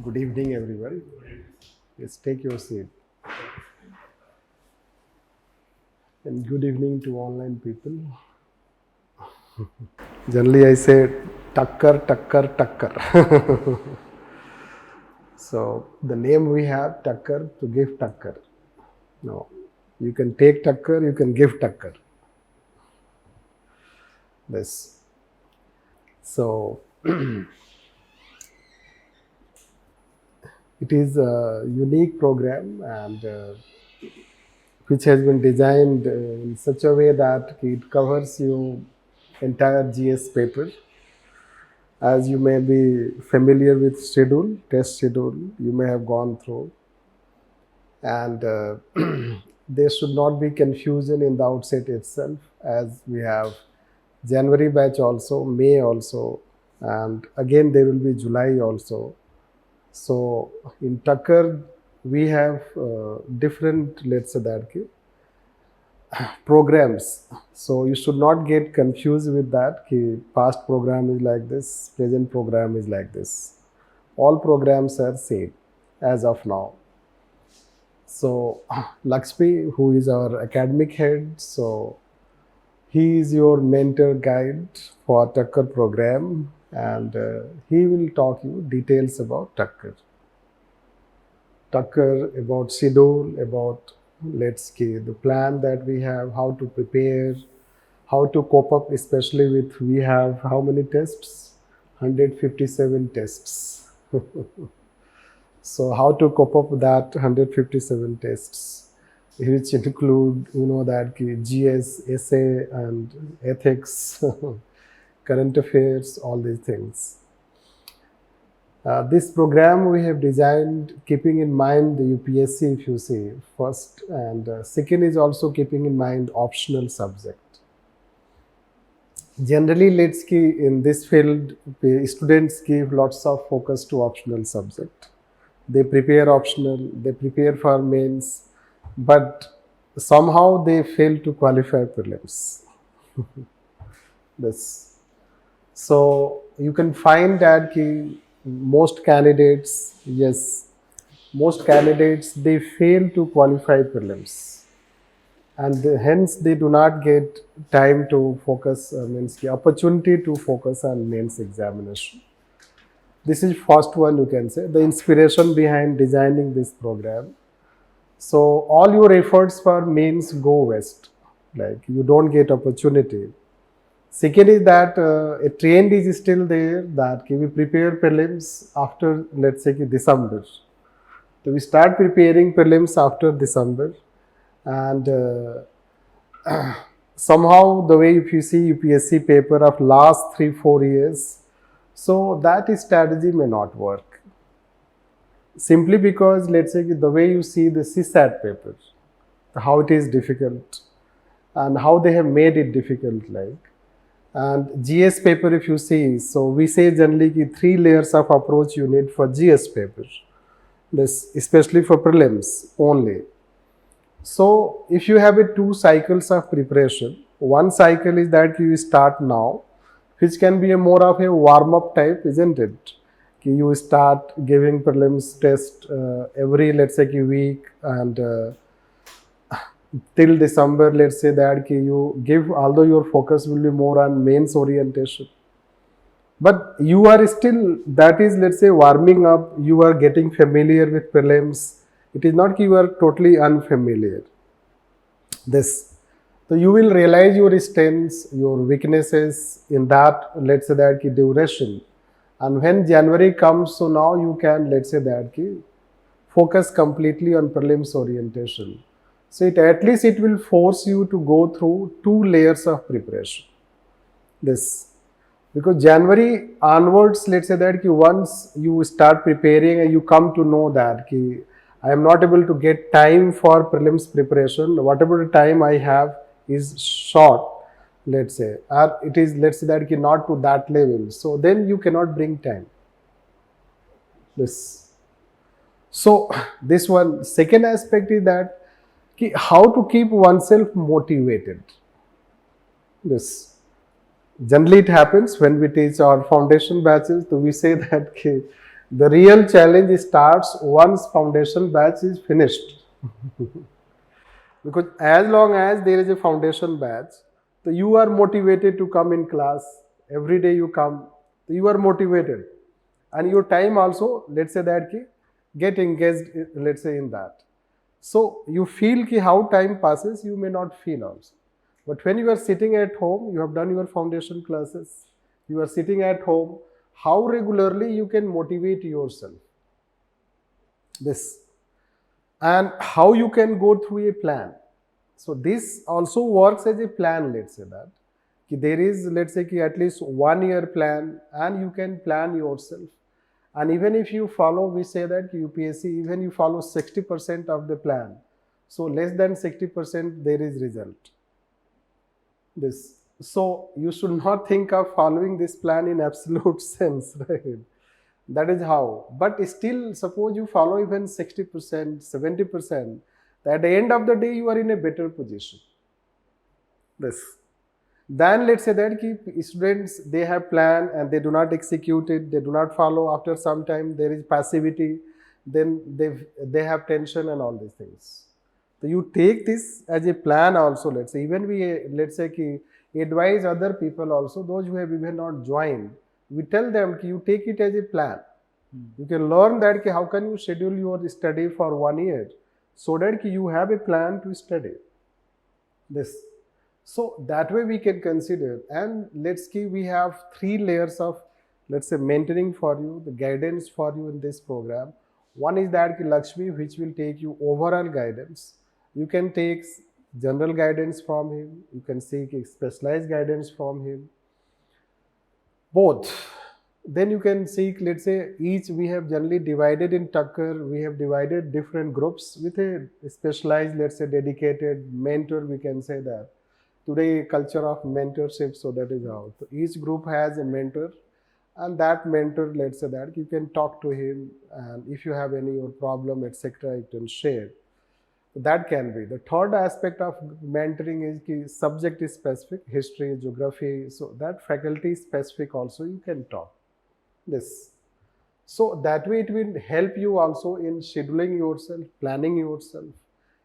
Good evening, everyone. Yes, take your seat. And good evening to online people. Generally, I say Takkar, Takkar, Takkar. So, the name we have, Takkar, to give Takkar. No, you can take Takkar, you can give Takkar. This. So, it is a unique program and which has been designed in such a way that it covers your entire GS paper. As you may be familiar with schedule, test schedule, you may have gone through. And there should not be confusion in the outset itself, as we have January batch also, May also, and again there will be July also. So in Takkar, we have different, let's say that, programs. So you should not get confused with that. Past program is like this, present program is like this. All programs are same as of now. So Lakshmi, who is our academic head, so he is your mentor guide for Takkar program, and he will talk you details about Takkar. Takkar, about schedule, about the plan that we have, how to prepare, how to cope up, especially with we have how many tests? 157 tests. So how to cope up with that 157 tests, which include, that GS, essay and ethics, current affairs, all these things. This program we have designed keeping in mind the UPSC, if you see, first, and second is also keeping in mind optional subject. Generally, in this field, students give lots of focus to optional subject. They prepare optional, they prepare for mains, but somehow they fail to qualify prelims. This. So you can find that most candidates, they fail to qualify prelims, and hence they do not get time to focus, opportunity to focus on mains examination. This is first one, you can say, the inspiration behind designing this program. So all your efforts for mains go waste, like you don't get opportunity. Second is that a trend is still there that we prepare prelims after, let's say, December. So we start preparing prelims after December, and somehow the way if you see UPSC paper of last 3-4 years, so that strategy may not work. Simply because, let's say, the way you see the CSAT paper, how it is difficult and how they have made it difficult, like. And GS paper, if you see, so we say generally 3 layers of approach you need for GS paper, this especially for prelims only. So if you have 2 cycles of preparation, one cycle is that you start now, which can be a more of a warm-up type, isn't it? You start giving prelims test every, let's say, week, and till December, let's say that you give, although your focus will be more on mains orientation, but you are still, that is, let's say, warming up, you are getting familiar with prelims. It is not you are totally unfamiliar. This. So you will realize your strengths, your weaknesses in that, let's say that duration. And when January comes, so now you can, let's say that focus completely on prelims orientation. So at least it will force you to go through 2 layers of preparation. This. Because January onwards, let's say that once you start preparing and you come to know that I am not able to get time for prelims preparation, whatever time I have is short, let's say, or it is, let's say that not to that level, so then you cannot bring time. This. So this one. Second aspect is that how to keep oneself motivated. This. Generally it happens when we teach our foundation batches, so we say that The real challenge starts once foundation batch is finished. Because as long as there is a foundation batch, so you are motivated to come in class. Every day you come, so you are motivated. And your time also, let's say that ki, get engaged, let's say in that. So you feel ki how time passes, you may not feel also. But when you are sitting at home, you have done your foundation classes, you are sitting at home, how regularly you can motivate yourself. This. And how you can go through a plan. So this also works as a plan, let's say that. There is, let's say, at least 1 year plan and you can plan yourself. And even if you follow, we say that UPSC, even you follow 60% of the plan, so less than 60% there is result. This. So you should not think of following this plan in absolute sense, right? That is how. But still, suppose you follow even 60%, 70%, at the end of the day, you are in a better position. This. Then let's say that students, they have plan and they do not execute it, they do not follow. After some time, there is passivity, then they have tension and all these things. So you take this as a plan also. Let's say even we, let's say advise other people also, those who have even not joined, we tell them you take it as a plan. You can learn that how can you schedule your study for 1 year so that you have a plan to study this. So that way we can consider, and let's see, we have 3 layers of, let's say, mentoring for you, the guidance for you in this program. One is that Lakshmi, which will take you overall guidance. You can take general guidance from him, you can seek specialized guidance from him, both. Then you can seek, let's say, each we have generally divided in Takkar, we have divided different groups with a specialized, let's say, dedicated mentor, we can say that. Today, culture of mentorship, so that is how. So each group has a mentor, and that mentor, let's say that, you can talk to him, and if you have any problem, etc., you can share. That can be. The third aspect of mentoring is subject is specific, history, geography, so that faculty specific also you can talk. This. So that way it will help you also in scheduling yourself, planning yourself,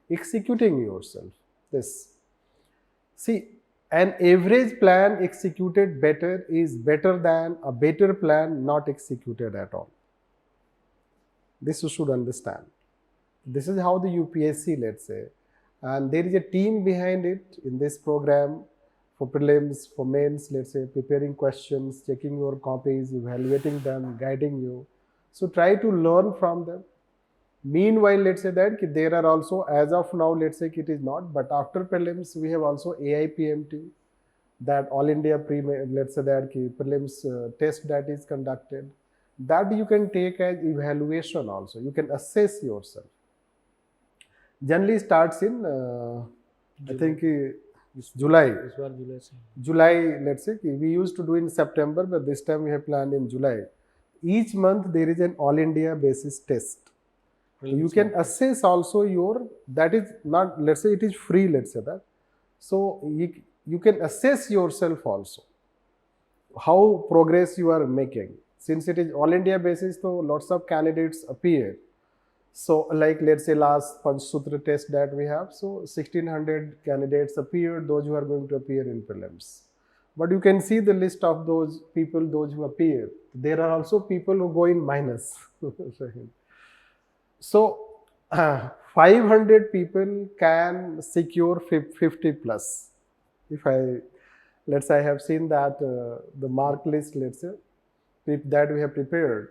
executing yourself. This. See, an average plan executed better is better than a better plan not executed at all. This you should understand. This is how the UPSC, let's say, and there is a team behind it in this program for prelims, for mains, let's say, preparing questions, checking your copies, evaluating them, guiding you. So try to learn from them. Meanwhile, let's say that there are also, as of now, let's say it is not, but after prelims, we have also AIPMT, that All India let's say that prelims test that is conducted. That you can take as evaluation also. You can assess yourself. Generally starts in, I think, July. July, let's say, we used to do in September, but this time we have planned in July. Each month there is an All India basis test. So you can assess also your, that is not, let's say it is free, let's say that. So you can assess yourself also, how progress you are making. Since it is All India basis, so lots of candidates appear. So like, let's say last Panchsutra test that we have, so 1600 candidates appeared, those who are going to appear in prelims. But you can see the list of those people, those who appear. There are also people who go in minus. So 500 people can secure 50 plus. If let's say I have seen that the mark list, let's say, that we have prepared.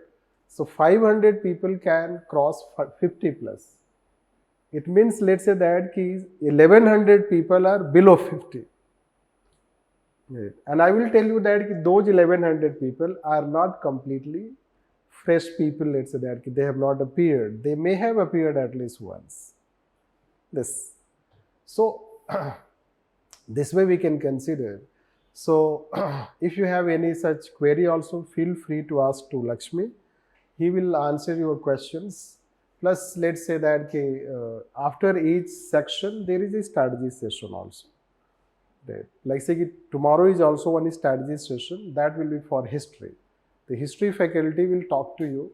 So 500 people can cross 50 plus. It means, let's say that 1100 people are below 50. Right. And I will tell you that those 1100 people are not completely fresh people, let's say that they have not appeared. They may have appeared at least once. This. So this way we can consider. So if you have any such query also, feel free to ask to Lakshmi. He will answer your questions. Plus, let's say that after each section, there is a strategy session also. Right. Like say tomorrow is also one strategy session, that will be for history. The history faculty will talk to you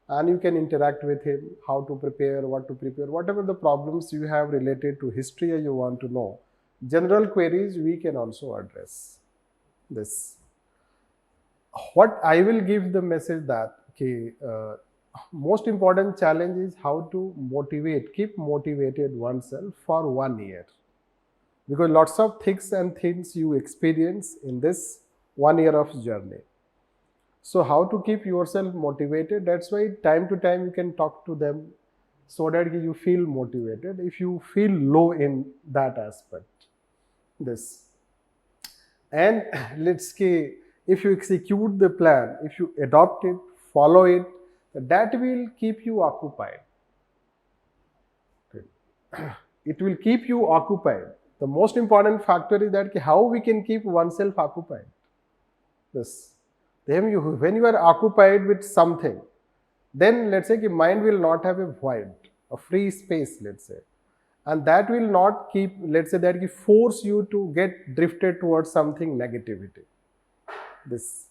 and you can interact with him, how to prepare, what to prepare, whatever the problems you have related to history or you want to know. General queries we can also address this. What I will give the message that most important challenge is how to keep motivated oneself for 1 year, because lots of things and things you experience in this 1 year of journey. So how to keep yourself motivated? That's why time to time you can talk to them so that you feel motivated if you feel low in that aspect. This. And let's say if you execute the plan, if you adopt it, follow it, that will keep you occupied. It will keep you occupied. The most important factor is that how we can keep oneself occupied. This. Then when you are occupied with something, then let's say mind will not have a void, a free space, let's say. And that will not keep, let's say, that force you to get drifted towards something negativity. This.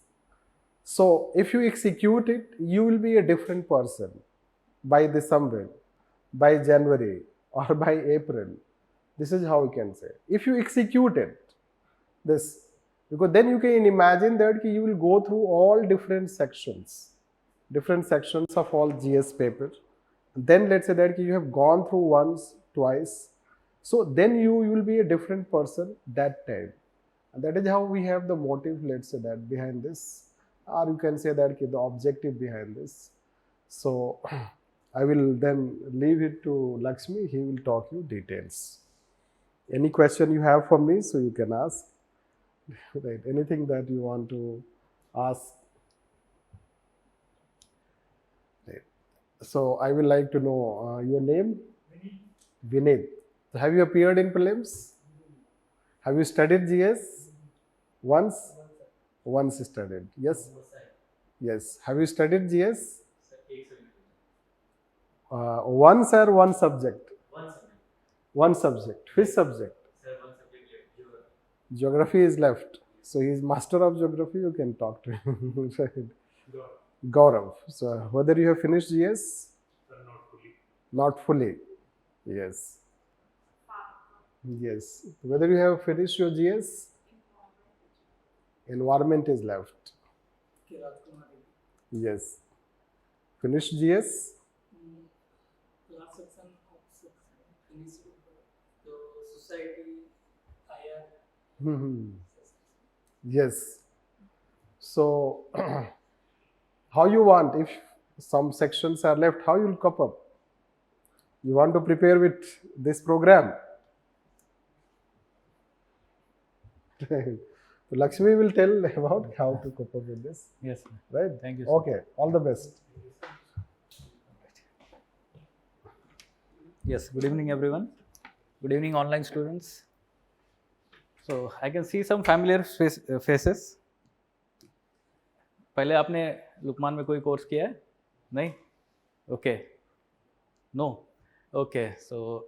So if you execute it, you will be a different person by December, by January, or by April. This is how we can say. If you execute it, this, because then you can imagine that you will go through all different sections of all GS paper. Then let's say that you have gone through once, twice. So then you will be a different person that time. And that is how we have the motive, let's say that behind this. Or you can say that the objective behind this. So I will then leave it to Lakshmi. He will talk you details. Any question you have for me, so you can ask. Right. Anything that you want to ask. Right. So I would like to know your name. Vinay. So have you appeared in prelims? Have you studied GS? Once? Once studied. Yes? Yes. Have you studied GS? Once or one subject? One subject. Which subject? Geography is left. So he is master of geography, you can talk to him. Gaurav. So whether you have finished GS? Not fully. Not fully. Yes. Yes. Whether you have finished your GS? Environment is left. Yes. Finished GS? Last section of finished the society IR. Yes. So how you want, if some sections are left, how you will cope up? You want to prepare with this program? So Lakshmi will tell about how to cope up with this. Yes. Right? Thank you, sir. Okay. All the best. Yes. Good evening, everyone. Good evening, online students. So I can see some familiar faces. पहले आपने लुकमान में कोई course किया है? नहीं? Okay. No. Okay. So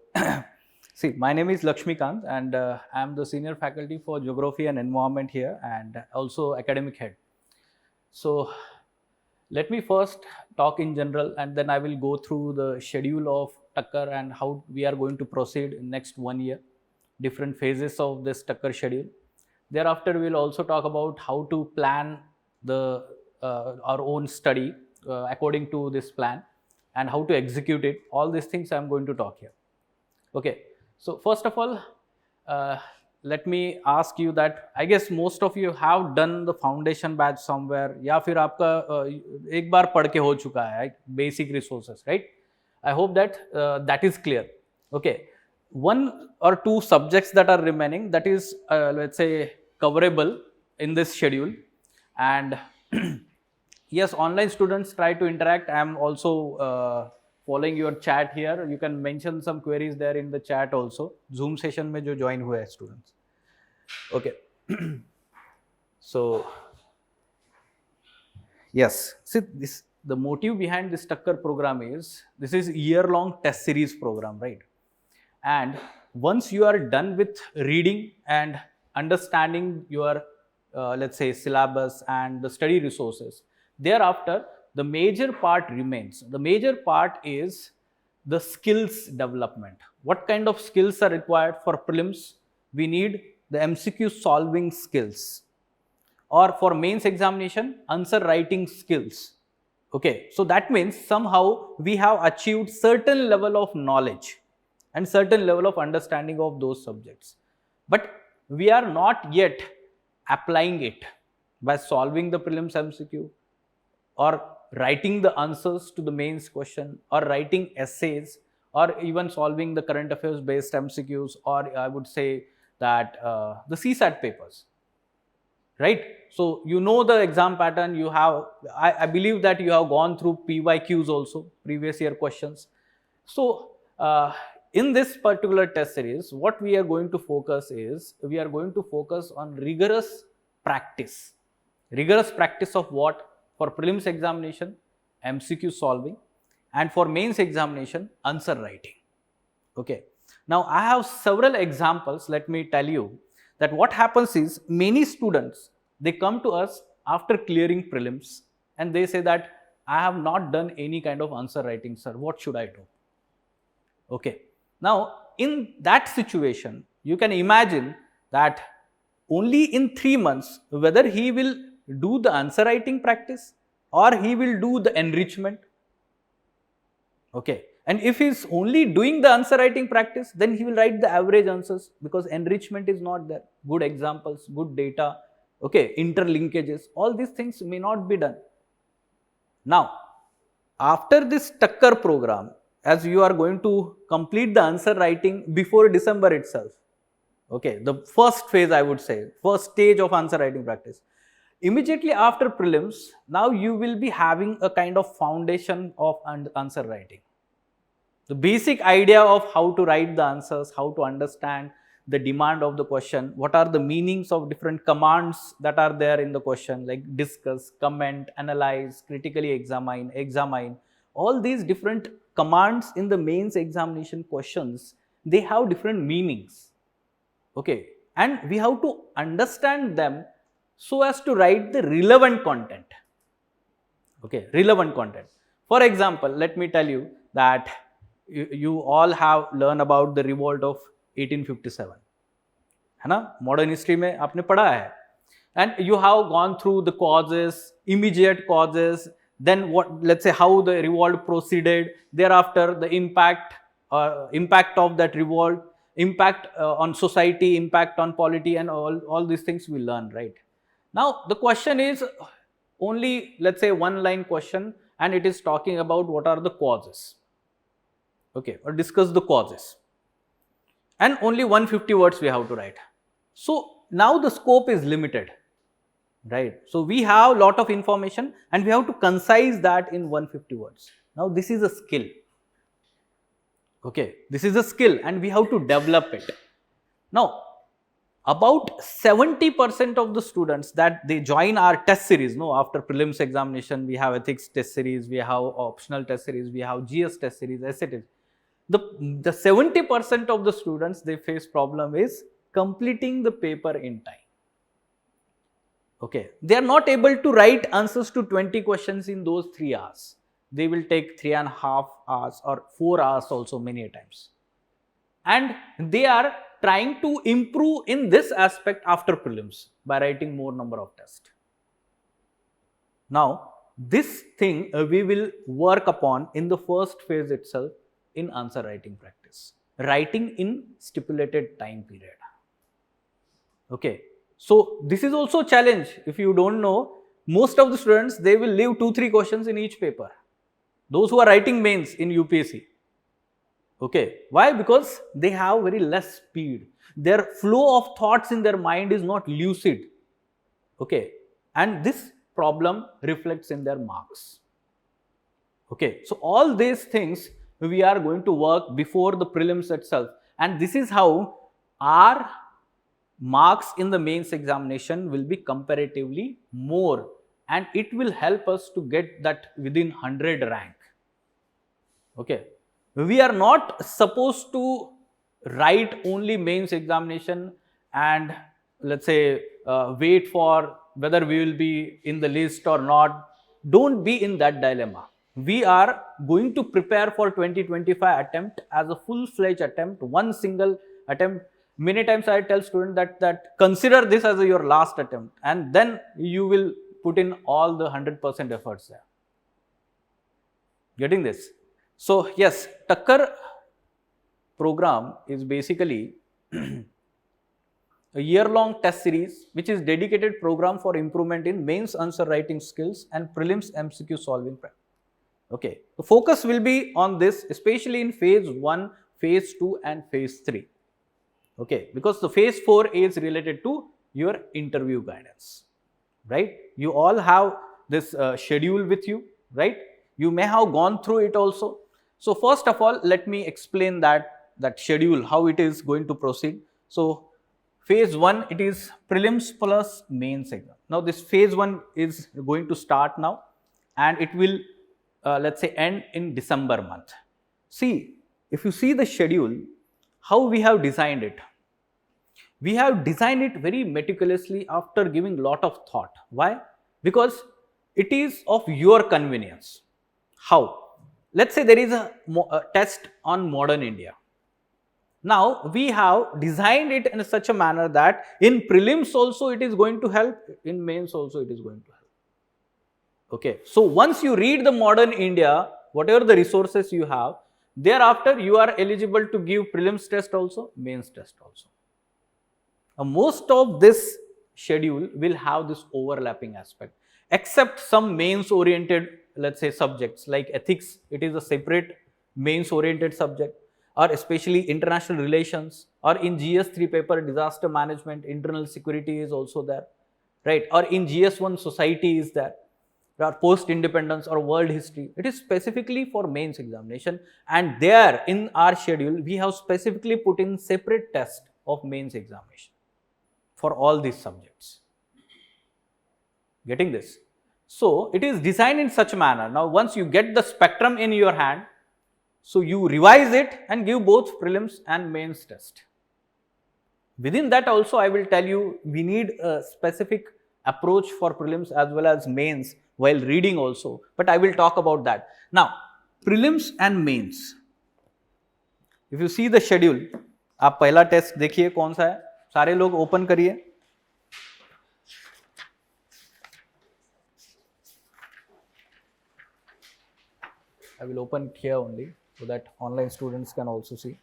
see, my name is Laxmikant and I am the senior faculty for geography and environment here and also academic head. So let me first talk in general and then I will go through the schedule of Takkar and how we are going to proceed in next 1 year, different phases of this Takkar schedule. Thereafter, we will also talk about how to plan the our own study according to this plan and how to execute it. All these things I am going to talk here. Okay. So first of all, let me ask you that I guess most of you have done the foundation batch somewhere या फिर आपका एक बार पढ़ के हो चुका है basic resources, right? I hope that that is clear. Okay. 1 or 2 subjects that are remaining, that is let's say coverable in this schedule. And yes, online students try to interact. I am also following your chat here. You can mention some queries there in the chat also. Zoom session में जो join हुए हैं students. Okay. So yes, see this, the motive behind this Takkar program is this is year-long test series program, right? And once you are done with reading and understanding your let's say syllabus and the study resources, thereafter the major part remains. The major part is the skills development. What kind of skills are required for prelims? We need the MCQ solving skills, or for mains examination, answer writing skills. Okay, so that means somehow we have achieved certain level of knowledge and certain level of understanding of those subjects, but we are not yet applying it by solving the prelims MCQ, or writing the answers to the mains question, or writing essays, or even solving the current affairs based MCQs, or I would say that the CSAT papers, right? So you know the exam pattern. You have, I believe that you have gone through PYQs also, previous year questions. So in this particular test series, what we are going to focus is, we are going to focus on rigorous practice. Rigorous practice of what? For prelims examination, MCQ solving, and for mains examination, answer writing. Okay. Now I have several examples. Let me tell you that what happens is, many students, they come to us after clearing prelims and they say that I have not done any kind of answer writing, sir. What should I do? Okay. Now in that situation, you can imagine that only in 3 months, whether he will do the answer writing practice or he will do the enrichment. Okay. And if he is only doing the answer writing practice, then he will write the average answers, because enrichment is not there. Good examples, good data, okay, interlinkages, all these things may not be done. Now, after this Takkar program, as you are going to complete the answer writing before December itself, okay, the first phase, I would say, first stage of answer writing practice. Immediately after prelims, now you will be having a kind of foundation of answer writing. The basic idea of how to write the answers, how to understand the demand of the question, what are the meanings of different commands that are there in the question, like discuss, comment, analyze, critically examine, all these different commands in the mains examination questions, they have different meanings. Okay, and we have to understand them so as to write the relevant content. Okay, relevant content. For example, let me tell you that you all have learned about the revolt of 1857, है ना? Modern history में आपने पढ़ा है, and you have gone through the causes, immediate causes, then what, let's say how the revolt proceeded, thereafter the impact of that revolt, impact on society, impact on polity, and all these things we learn, right? Now the question is only, let's say, one line question, and it is talking about what are the causes. Okay, or discuss the causes, and only 150 words we have to write. So now the scope is limited, right? So we have a lot of information and we have to concise that in 150 words. Now this is a skill. Okay, this is a skill and we have to develop it. Now about 70% of the students that they join our test series, no, after prelims examination, we have ethics test series, we have optional test series, we have GS test series, etc. The 70% of the students, they face problem is completing the paper in time. Okay, they are not able to write answers to 20 questions in those 3 hours. They will take 3.5 hours or 4 hours also many times. And they are trying to improve in this aspect after prelims by writing more number of tests. Now, this thing we will work upon in the first phase itself in answer writing practice. Writing in stipulated time period. Okay. So this is also a challenge. If you don't know, most of the students, they will leave 2-3 questions in each paper. Those who are writing mains in UPSC. Okay. Why? Because they have very less speed. Their flow of thoughts in their mind is not lucid. Okay. And this problem reflects in their marks. Okay. So all these things we are going to work before the prelims itself. And this is how our marks in the mains examination will be comparatively more, and it will help us to get that within 100 rank. Okay, we are not supposed to write only mains examination and let's say wait for whether we will be in the list or not. don't be in that dilemma. We are going to prepare for 2025 attempt as a full-fledged attempt, one single attempt. Many times I tell students that consider this as your last attempt, and then you will put in all the 100% efforts there. Getting this? So yes, Takkar program is basically a year-long test series which is dedicated program for improvement in mains answer writing skills and prelims MCQ solving practice. Okay, the focus will be on this, especially in phase 1, phase 2 and phase 3. Okay, because the phase 4 is related to your interview guidance, right? You all have this schedule with you, right? You may have gone through it also. So first of all, let me explain that schedule, how it is going to proceed. So phase 1, it is prelims plus mains exam. Now this phase 1 is going to start now, and it will let's say end in December month. See, if you see the schedule, how we have designed it. We have designed it very meticulously after giving lot of thought. Why? Because it is of your convenience. How? Let's say there is a test on modern India. Now we have designed it in such a manner that in prelims also it is going to help, in mains also it is going to help. Okay, so once you read the modern India, whatever the resources you have, thereafter you are eligible to give prelims test also, mains test also. Most of this schedule will have this overlapping aspect, except some mains oriented, let's say, subjects like ethics. It is a separate mains oriented subject, or especially international relations, or in GS3 paper disaster management, internal security is also there, right? Or in GS1 society is there, or post independence or world history. It is specifically for mains examination, and there in our schedule we have specifically put in separate test of mains examination for all these subjects. Getting this? So it is designed in such a manner. Now once you get the spectrum in your hand, so you revise it and give both prelims and mains test. Within that also I will tell you, we need a specific approach for prelims as well as mains while reading also, but I will talk about that. Now prelims and mains, if you see the schedule, आप पहला test देखिए कौन सा है, सारे लोग open करिए. I will open it here only so that online students can also see.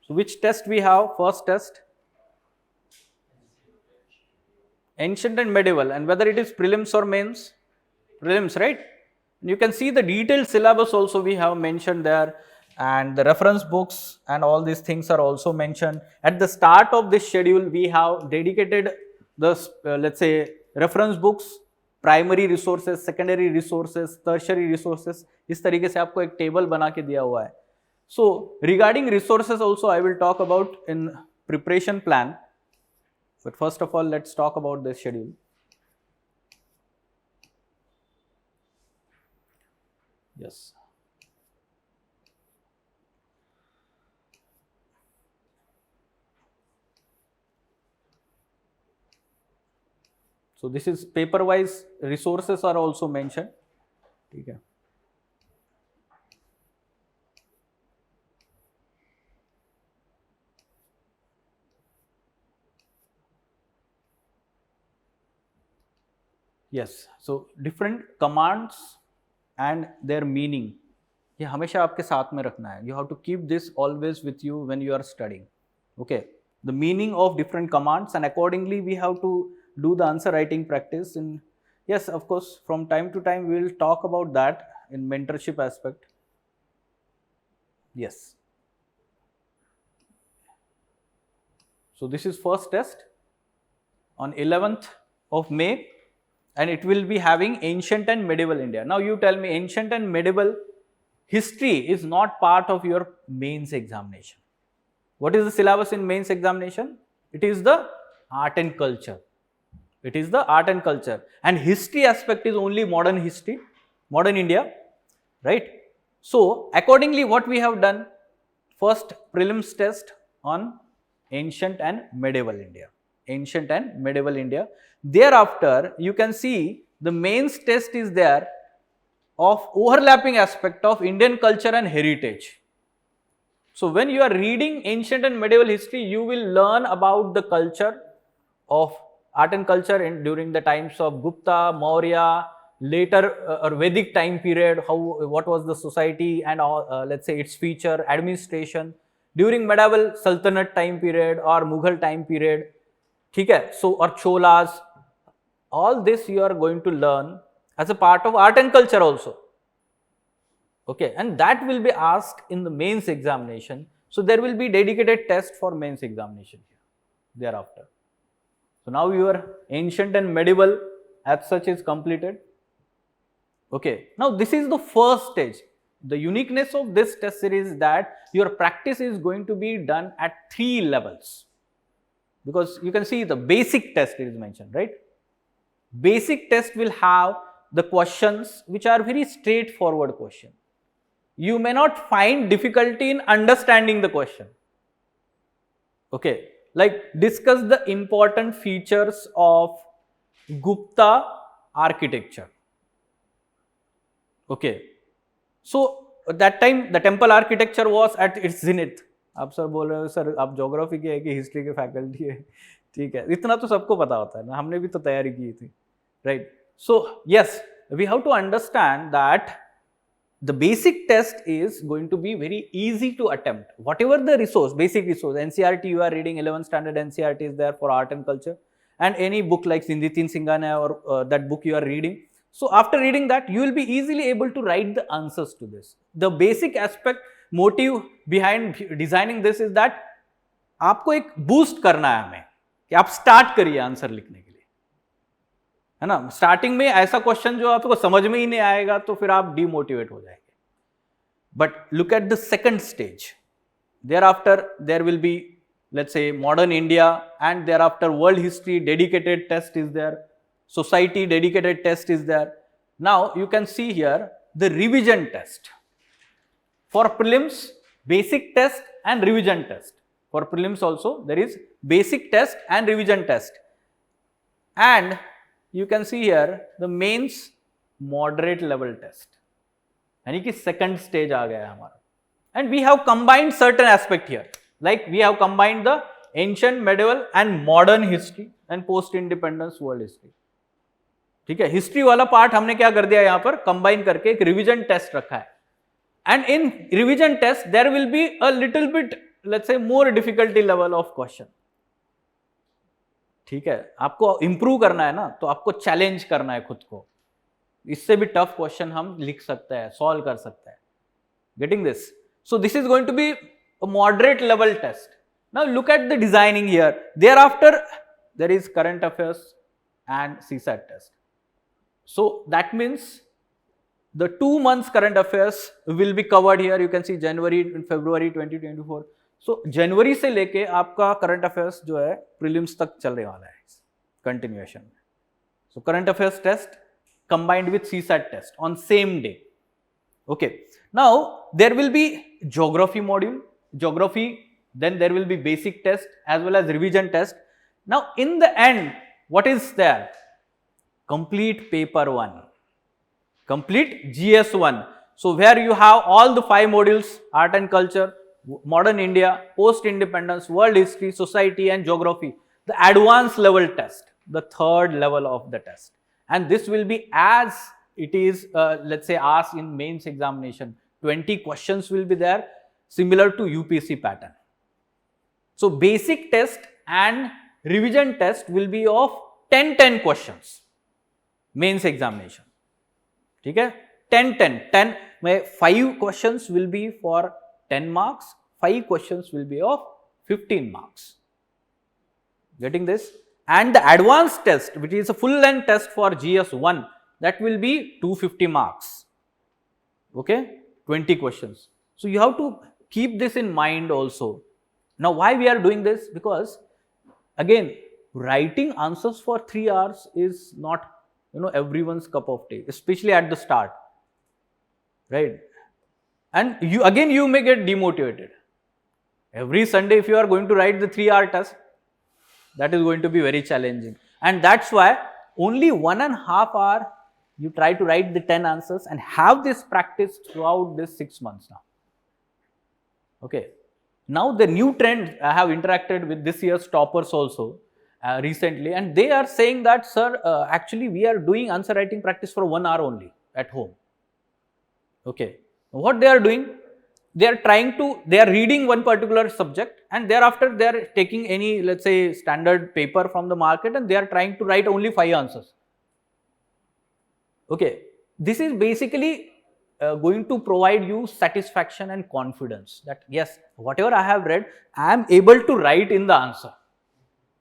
So which test we have? First test, ancient and medieval, and whether it is prelims or mains, prelims, right? You can see the detailed syllabus also we have mentioned there, and the reference books and all these things are also mentioned. At the start of this schedule, we have dedicated the let's say reference books, primary resources, secondary resources, tertiary resources. इस तरीके से आपको एक table बना के दिया हुआ है. So regarding resources also I will talk about in preparation plan, but first of all let's talk about the schedule. Yes. So this is paper wise, resources are also mentioned. Okay. Yes, so different commands and their meaning, ये हमेशा आपके साथ में रखना है. You have to keep this always with you when you are studying. Okay, the meaning of different commands, and accordingly we have to do the answer writing practice. And yes, of course, from time to time we will talk about that in mentorship aspect. Yes. So this is first test on 11th of May. And it will be having ancient and medieval India. Now you tell me, ancient and medieval history is not part of your mains examination. What is the syllabus in mains examination? It is the art and culture. It is the art and culture. And history aspect is only modern history, modern India, right? So accordingly, what we have done, first prelims test on ancient and medieval India. Ancient and medieval India. Thereafter, you can see the mains test is there of overlapping aspect of Indian culture and heritage. So when you are reading ancient and medieval history, you will learn about the culture of art and culture during the times of Gupta, Maurya, later or Vedic time period, what was the society and let's say its feature, administration, during medieval Sultanate time period or Mughal time period, okay? So or Cholas, all this you are going to learn as a part of art and culture also. Okay, and that will be asked in the mains examination. So there will be dedicated test for mains examination here thereafter. So now your ancient and medieval as such is completed. Okay, now this is the first stage. The uniqueness of this test series is that your practice is going to be done at 3 levels. Because you can see the basic test is mentioned, right? Basic test will have the questions which are very straightforward question. You may not find difficulty in understanding the question. Okay, like discuss the important features of Gupta architecture. Okay, so at that time the temple architecture was at its zenith. आप sir बोल रहे हो sir आप geography के है कि history के faculty है, ठीक है, इतना तो सबको पता होता है ना, हमने भी तो तैयारी की थी, right? So yes, we have to understand that the basic test is going to be very easy to attempt. Whatever the resource, basic resource, NCERT you are reading, 11th standard NCERT is there for art and culture, and any book like Sindhitin Singhana or that book you are reading. So after reading that, you will be easily able to write the answers to this. The basic aspect, motive behind designing this is that आपको एक boost करना है हमें कि आप start करिए answer लिखने के लिए, है ना? स्टार्टिंग में ऐसा क्वेश्चन जो आपको समझ में ही नहीं आएगा तो फिर आप डीमोटिवेट हो जाएंगे. But look at the second stage. thereafter there will be, let's say, modern India, and thereafter world history dedicated test is there, society dedicated test is there. Now you can see here the revision test. For prelims, basic test and revision test. For prelims also there is basic test and revision test, and you can see here the mains moderate level test, यानी कि second stage आ गया है हमारा. And we have combined certain aspect here, like we have combined the ancient, medieval and modern history and post independence world history. ठीक है, history वाला part हमने क्या कर दिया यहाँ पर, कंबाइन करके एक रिवीजन टेस्ट रखा है. And in revision test there will be a little bit, let's say, more difficulty level of question. ठीक है, आपको इंप्रूव करना है ना, तो आपको चैलेंज करना है खुद को. इससे भी टफ क्वेश्चन हम लिख सकते हैं, सॉल्व कर सकते हैं. Getting this? So this is going to be a moderate level test. Now look at the designing here. Thereafter there is current affairs and CSAT test. So that means the 2 months current affairs will be covered here. You can see January and February 2024. So जनवरी से लेके आपका current affairs जो है prelims तक चलने वाला है continuation में. So current affairs test combined with CSAT test on same day. Okay. Now there will be geography module, geography, then there will be basic test as well as revision test. Now in the end, what is there? Complete paper 1, complete GS 1. So where you have all the 5 modules: art and culture, modern India, post independence, world history, society and geography. The advanced level test, the third level of the test, and this will be as it is, let's say, asked in mains examination. 20 questions will be there, similar to UPSC pattern. So basic test and revision test will be of 10 questions. Mains examination, ठीक है, 10 में 5 questions will be for 10 marks, 5 questions will be of 15 marks. Getting this? And the advance test, which is a full length test for GS1, that will be 250 marks. Okay, 20 questions. So you have to keep this in mind also. Now why we are doing this? Because again, writing answers for 3 hours is not, everyone's cup of tea, especially at the start, right? And you may get demotivated. Every Sunday, if you are going to write the 3-hour test, that is going to be very challenging. And that's why only 1.5 hour you try to write the 10 answers and have this practice throughout this 6 months now. Okay. Now the new trend, I have interacted with this year's toppers also recently, and they are saying that, sir, actually we are doing answer writing practice for 1 hour only at home. Okay. What they are doing, they are reading one particular subject, and thereafter they are taking any, let's say, standard paper from the market, and they are trying to write only 5 answers. Okay. This is basically going to provide you satisfaction and confidence that yes, whatever I have read, I am able to write in the answer.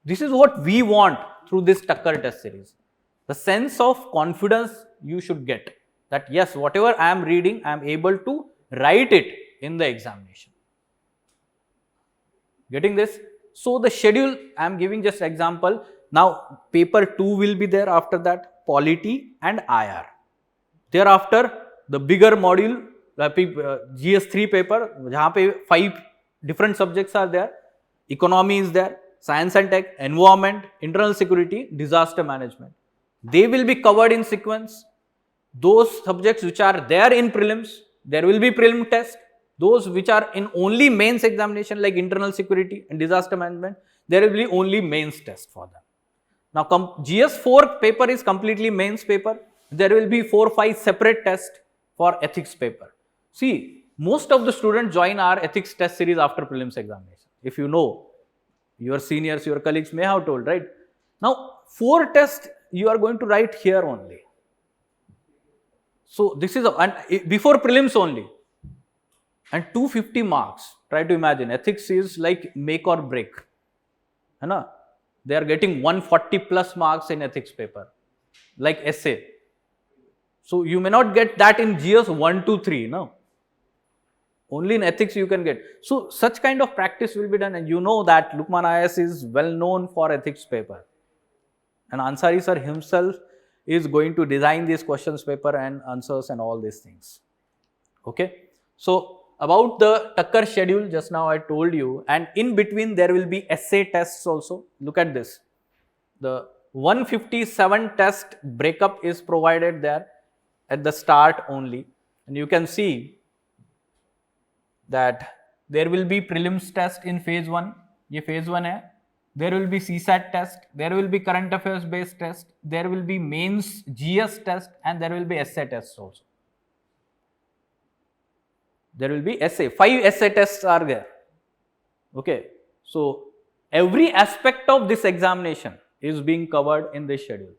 This is what we want through this Takkar test series. The sense of confidence you should get that yes, whatever I am reading, I am able to write it in the examination. Getting this? So the schedule, I am giving just example. Now paper 2 will be there, after that polity and IR. Thereafter the bigger module, GS3 paper, jahan pe 5 different subjects are there. Economy is there, science and tech, environment, internal security, disaster management. They will be covered in sequence. Those subjects which are there in prelims, there will be prelim test. Those which are in only mains examination like internal security and disaster management, there will be only mains test for them. Now GS4 paper is completely mains paper. There will be 4-5 separate tests for ethics paper. See, most of the students join our ethics test series after prelims examination. If you know, your seniors, your colleagues may have told, right? Now 4 tests you are going to write here only. So this is before prelims only. And 250 marks. Try to imagine, ethics is like make or break. They are getting 140 plus marks in ethics paper, like essay. So you may not get that in GS 1, 2, 3, no. Only in ethics you can get. So such kind of practice will be done, and you know that Lukmaan IAS is well known for ethics paper. And Ansari sir himself is going to design these questions paper and answers and all these things. Okay. So about the Takkar schedule, just now I told you, and in between there will be essay tests also. Look at this. The 157 test breakup is provided there at the start only, and you can see that there will be prelims test in phase 1. Ye phase 1 hai. There will be CSAT test, there will be current affairs based test, there will be mains GS test, and there will be essay tests also. There will be essay, 5 essay tests are there. Okay. So every aspect of this examination is being covered in this schedule.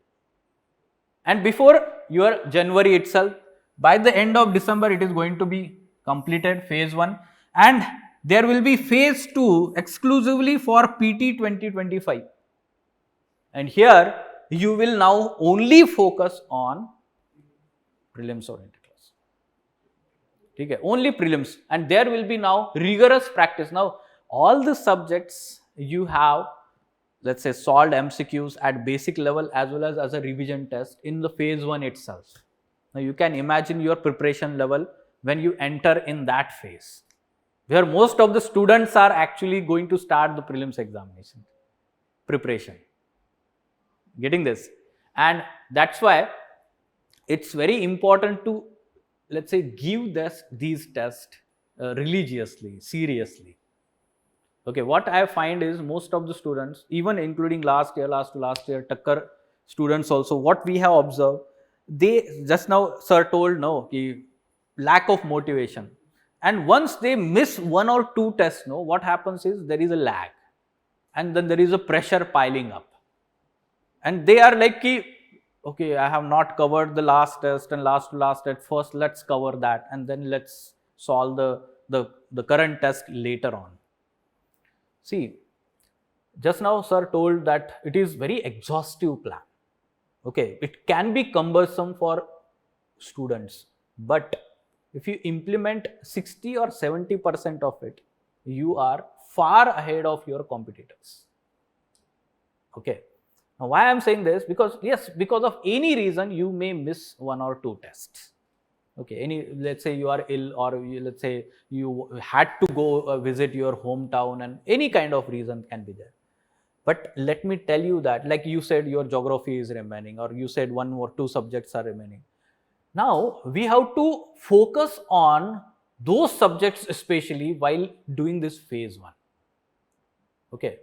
And before your January itself, by the end of December, it is going to be completed phase 1, and there will be phase 2 exclusively for PT 2025. And here you will now only focus on prelims oriented. Okay, only prelims, and there will be now rigorous practice. Now all the subjects you have, let's say, solved MCQs at basic level as well as a revision test in the phase 1 itself. Now you can imagine your preparation level when you enter in that phase, where most of the students are actually going to start the prelims examination preparation. Getting this? And that's why it's very important to, let's say, give these tests religiously, seriously. Okay, what I find is most of the students, even including last to last year, Takkar students also, what we have observed, they, just now sir told, no, lack of motivation. And once they miss 1 or 2 tests, no, what happens is there is a lag, and then there is a pressure piling up. And they are like, okay, I have not covered the last test and last test. First, let's cover that, and then let's solve the current test later on. See, just now sir told that it is very exhaustive plan. Okay, it can be cumbersome for students, but if you implement 60 or 70% of it, you are far ahead of your competitors. Okay. Now, why I am saying this? Because yes, because of any reason you may miss 1 or 2 tests. Okay, let's say you are ill, or let's say you had to go visit your hometown, and any kind of reason can be there. But let me tell you that, like you said, your geography is remaining, or you said 1 or 2 subjects are remaining. Now, we have to focus on those subjects especially while doing this phase 1. Okay,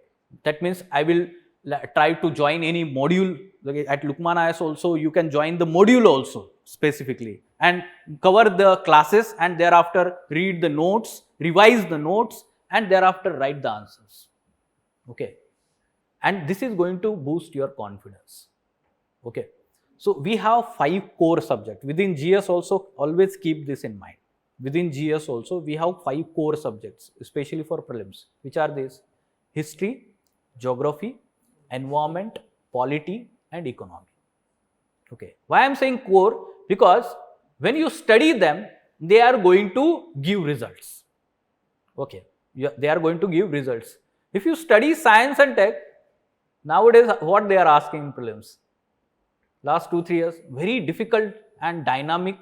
that means I will try to join any module. Like at Lukmaan IAS also, you can join the module also specifically and cover the classes, and thereafter read the notes, revise the notes, and thereafter write the answers. Okay, and this is going to boost your confidence. Okay, so we have 5 core subjects within GS also. Always keep this in mind. Within GS also, we have 5 core subjects, especially for prelims, which are these: history, geography, environment, polity, and economy. Okay, why I am saying core? Because when you study them, they are going to give results. Okay, they are going to give results. If you study science and tech, nowadays what they are asking in prelims, last 2-3 years, very difficult and dynamic.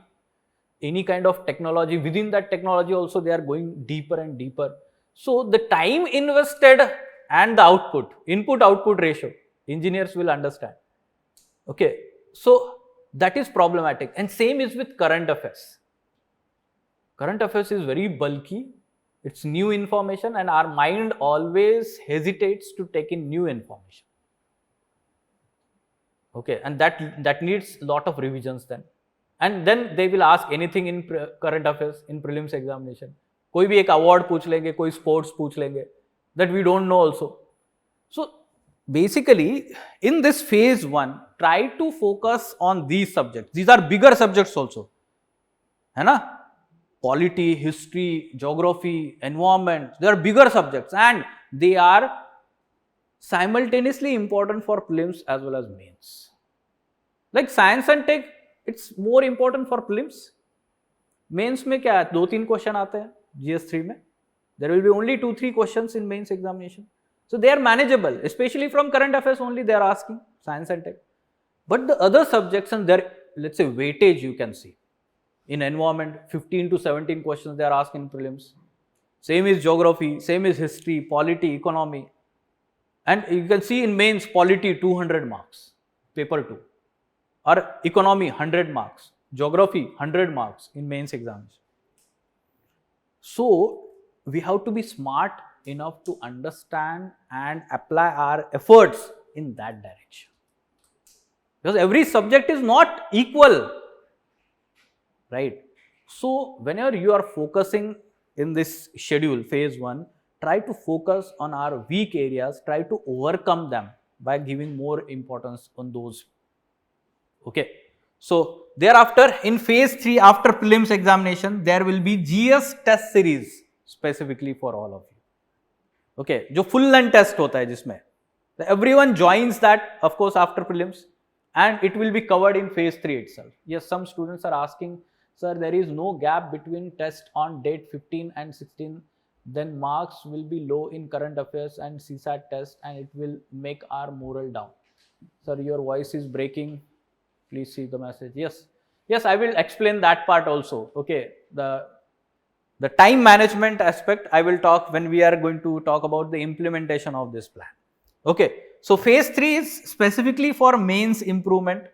Any kind of technology, within that technology also they are going deeper and deeper. So the time invested and the output, input output ratio, engineers will understand. Okay, so that is problematic. And same is with current affairs. Current affairs is very bulky, it's new information, and our mind always hesitates to take in new information. Okay, and that needs lot of revisions then. And then they will ask anything in current affairs in prelims examination. कोई भी एक award पूछ लेंगे, कोई sports पूछ लेंगे, that we don't know also. So basically, in this phase 1, try to focus on these subjects. These are bigger subjects also, है ना? Polity, history, geography, environment, they are bigger subjects, and they are simultaneously important for prelims as well as mains. Like science and tech, it's more important for prelims. Mains में क्या है, 2-3 question आते हैं GS3 में. There will be only 2-3 questions in mains examination. So they are manageable, especially from current affairs only they are asking, science and tech. But the other subjects and their, let's say, weightage you can see. In environment, 15 to 17 questions they are asking in prelims. Same is geography, same is history, polity, economy. And you can see in mains, polity 200 marks, paper 2. Or economy 100 marks, geography 100 marks in mains exams. So we have to be smart enough to understand and apply our efforts in that direction. Because every subject is not equal, right? So whenever you are focusing in this schedule, phase 1, try to focus on our weak areas, try to overcome them by giving more importance on those. Okay, so thereafter in phase 3, after prelims examination, there will be GS test series specifically for all of you. Okay, जो full length test होता है जिसमें everyone joins that, of course, after prelims, and it will be covered in phase 3 itself. Yes, some students are asking, sir, there is no gap between test on date 15 and 16, then marks will be low in current affairs and CSAT test, and it will make our morale down. Sir, your voice is breaking. Please see the message. Yes, I will explain that part also. Okay, the time management aspect I will talk when we are going to talk about the implementation of this plan. Okay, so phase 3 is specifically for mains improvement,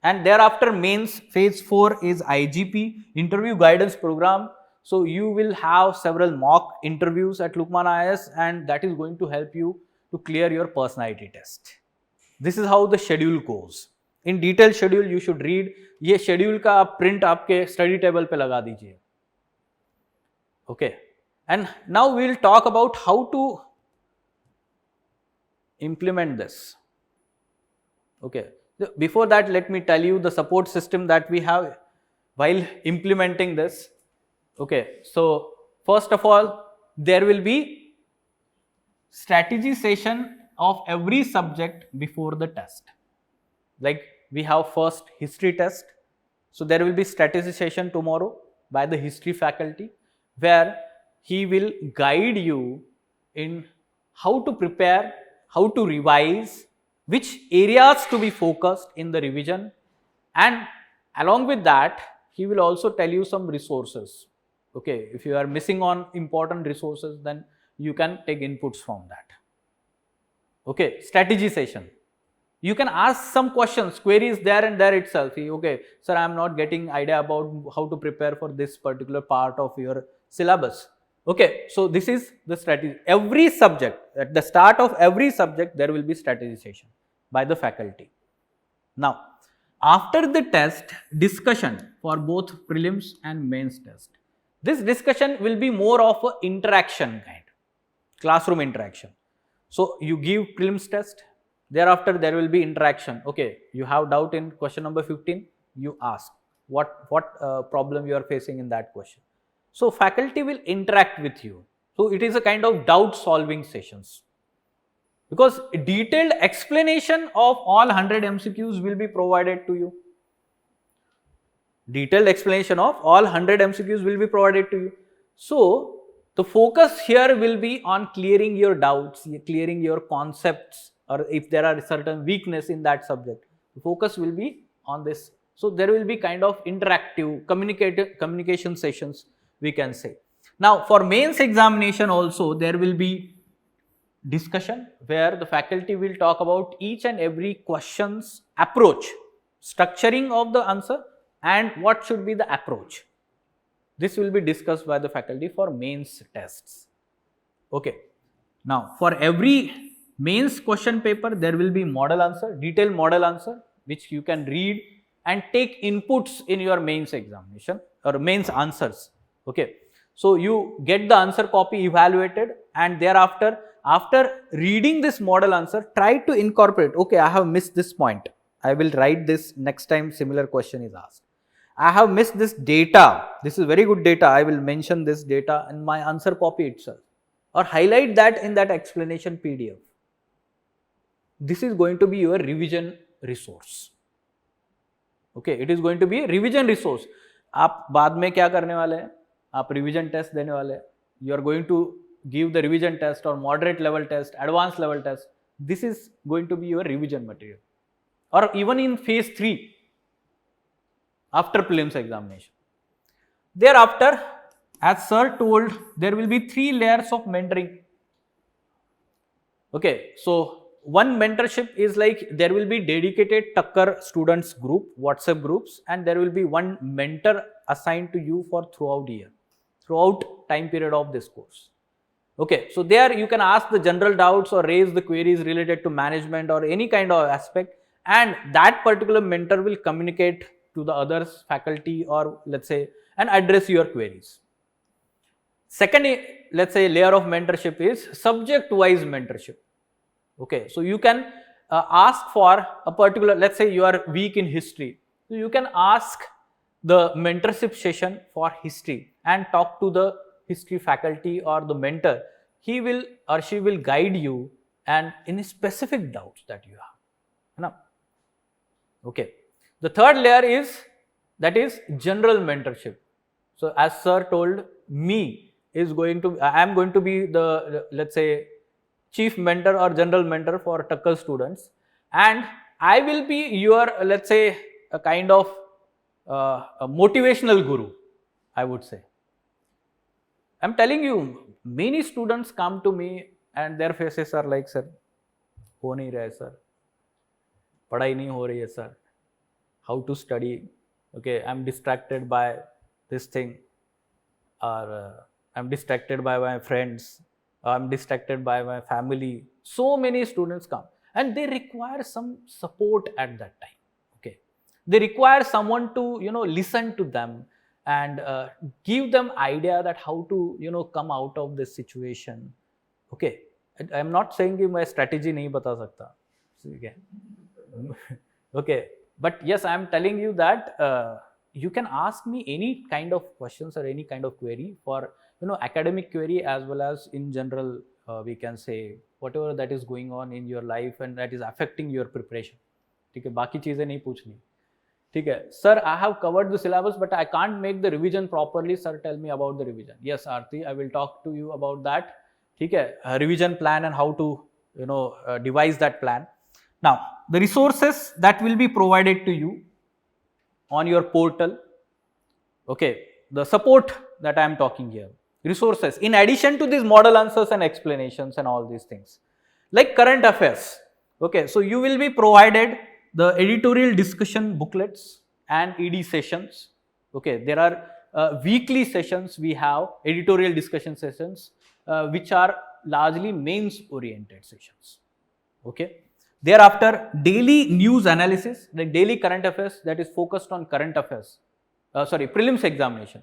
and thereafter mains, phase 4 is IGP, interview guidance program. So you will have several mock interviews at Lukmaan IAS, and that is going to help you to clear your personality test. This is how the schedule goes. In detailed schedule you should read. ये schedule का print आपके study table पे लगा दीजिए. Okay, and now we will talk about how to implement this. Okay, before that, let me tell you the support system that we have while implementing this. Okay, so first of all, there will be strategy session of every subject before the test. Like we have first history test, so there will be strategy session tomorrow by the history faculty, where he will guide you in how to prepare, how to revise, which areas to be focused in the revision, and along with that he will also tell you some resources. Okay, if you are missing on important resources, then you can take inputs from that. Okay, strategy session. You can ask some questions, queries there and there itself. Okay, sir, I am not getting idea about how to prepare for this particular part of your syllabus. Okay, so this is the strategy. Every subject, at the start of every subject, there will be strategy session by the faculty. Now, after the test, discussion for both prelims and mains test. This discussion will be more of a interaction kind, classroom interaction. So you give prelims test, thereafter there will be interaction. Okay, you have doubt in question number 15, you ask what problem you are facing in that question. So faculty will interact with you. So it is a kind of doubt solving sessions, because a detailed explanation of all 100 MCQs will be provided to you. Detailed explanation of all 100 MCQs will be provided to you. So the focus here will be on clearing your doubts, clearing your concepts, or if there are certain weakness in that subject, the focus will be on this. So there will be kind of interactive communication sessions, we can say. Now for mains examination also there will be discussion where the faculty will talk about each and every question's approach, structuring of the answer, and what should be the approach. This will be discussed by the faculty for mains tests. Okay. Now for every mains question paper there will be model answer, detailed model answer, which you can read and take inputs in your mains examination or mains answers. Okay. So you get the answer copy evaluated, and thereafter, after reading this model answer, try to incorporate. Okay, I have missed this point, I will write this next time similar question is asked. I have missed this data, this is very good data, I will mention this data in my answer copy itself, or highlight that in that explanation PDF. This is going to be your revision resource. Okay, it is going to be a revision resource. आप बाद में क्या करने वाले हैं, आप revision test देने वाले हैं. You are going to give the revision test or moderate level test, advanced level test. This is going to be your revision material. Or even in phase 3, after prelims examination. Thereafter, as sir told, there will be 3 layers of mentoring. Okay, so one mentorship is like there will be dedicated Takkar students group, WhatsApp groups, and there will be one mentor assigned to you for throughout time period of this course. Okay, so there you can ask the general doubts or raise the queries related to management or any kind of aspect, and that particular mentor will communicate to the others faculty or let's say and address your queries. Second, let's say layer of mentorship is subject wise mentorship. Okay, so you can ask for a particular, let's say you are weak in history, so you can ask the mentorship session for history and talk to the history faculty or the mentor. He will or she will guide you and in specific doubts that you have. Okay. The third layer is general mentorship. So as sir told, I am going to be the, let's say, chief mentor or general mentor for Takkar students, and I will be your, let's say, a kind of a motivational guru, I would say. I'm telling you, many students come to me and their faces are like, sir, ho nahi raha hai sir, padhai nahi ho rahi hai sir, how to study, okay, I'm distracted by this thing, or I'm distracted by my friends, I'm distracted by my family. So many students come and they require some support at that time. Okay, they require someone to listen to them and give them idea that how to come out of this situation. Okay, I'm not saying कि मैं strategy नहीं बता सकता. Okay. Okay, but yes, I'm telling you that you can ask me any kind of questions or any kind of query for academic query as well as in general, we can say whatever that is going on in your life and that is affecting your preparation. ठीक है, बाकी चीजें नहीं पूछनी. ठीक है, sir, I have covered the syllabus but I can't make the revision properly. Sir, tell me about the revision. Yes, Aarti, I will talk to you about that. ठीक है, revision plan and how to devise that plan. Now, the resources that will be provided to you on your portal, okay, the support that I am talking here, resources in addition to these model answers and explanations and all these things, like current affairs. Okay, so you will be provided the editorial discussion booklets and ED sessions. Okay, there are weekly sessions, we have editorial discussion sessions which are largely mains oriented sessions. Okay, thereafter daily news analysis, like daily current affairs that is focused on current affairs, prelims examination.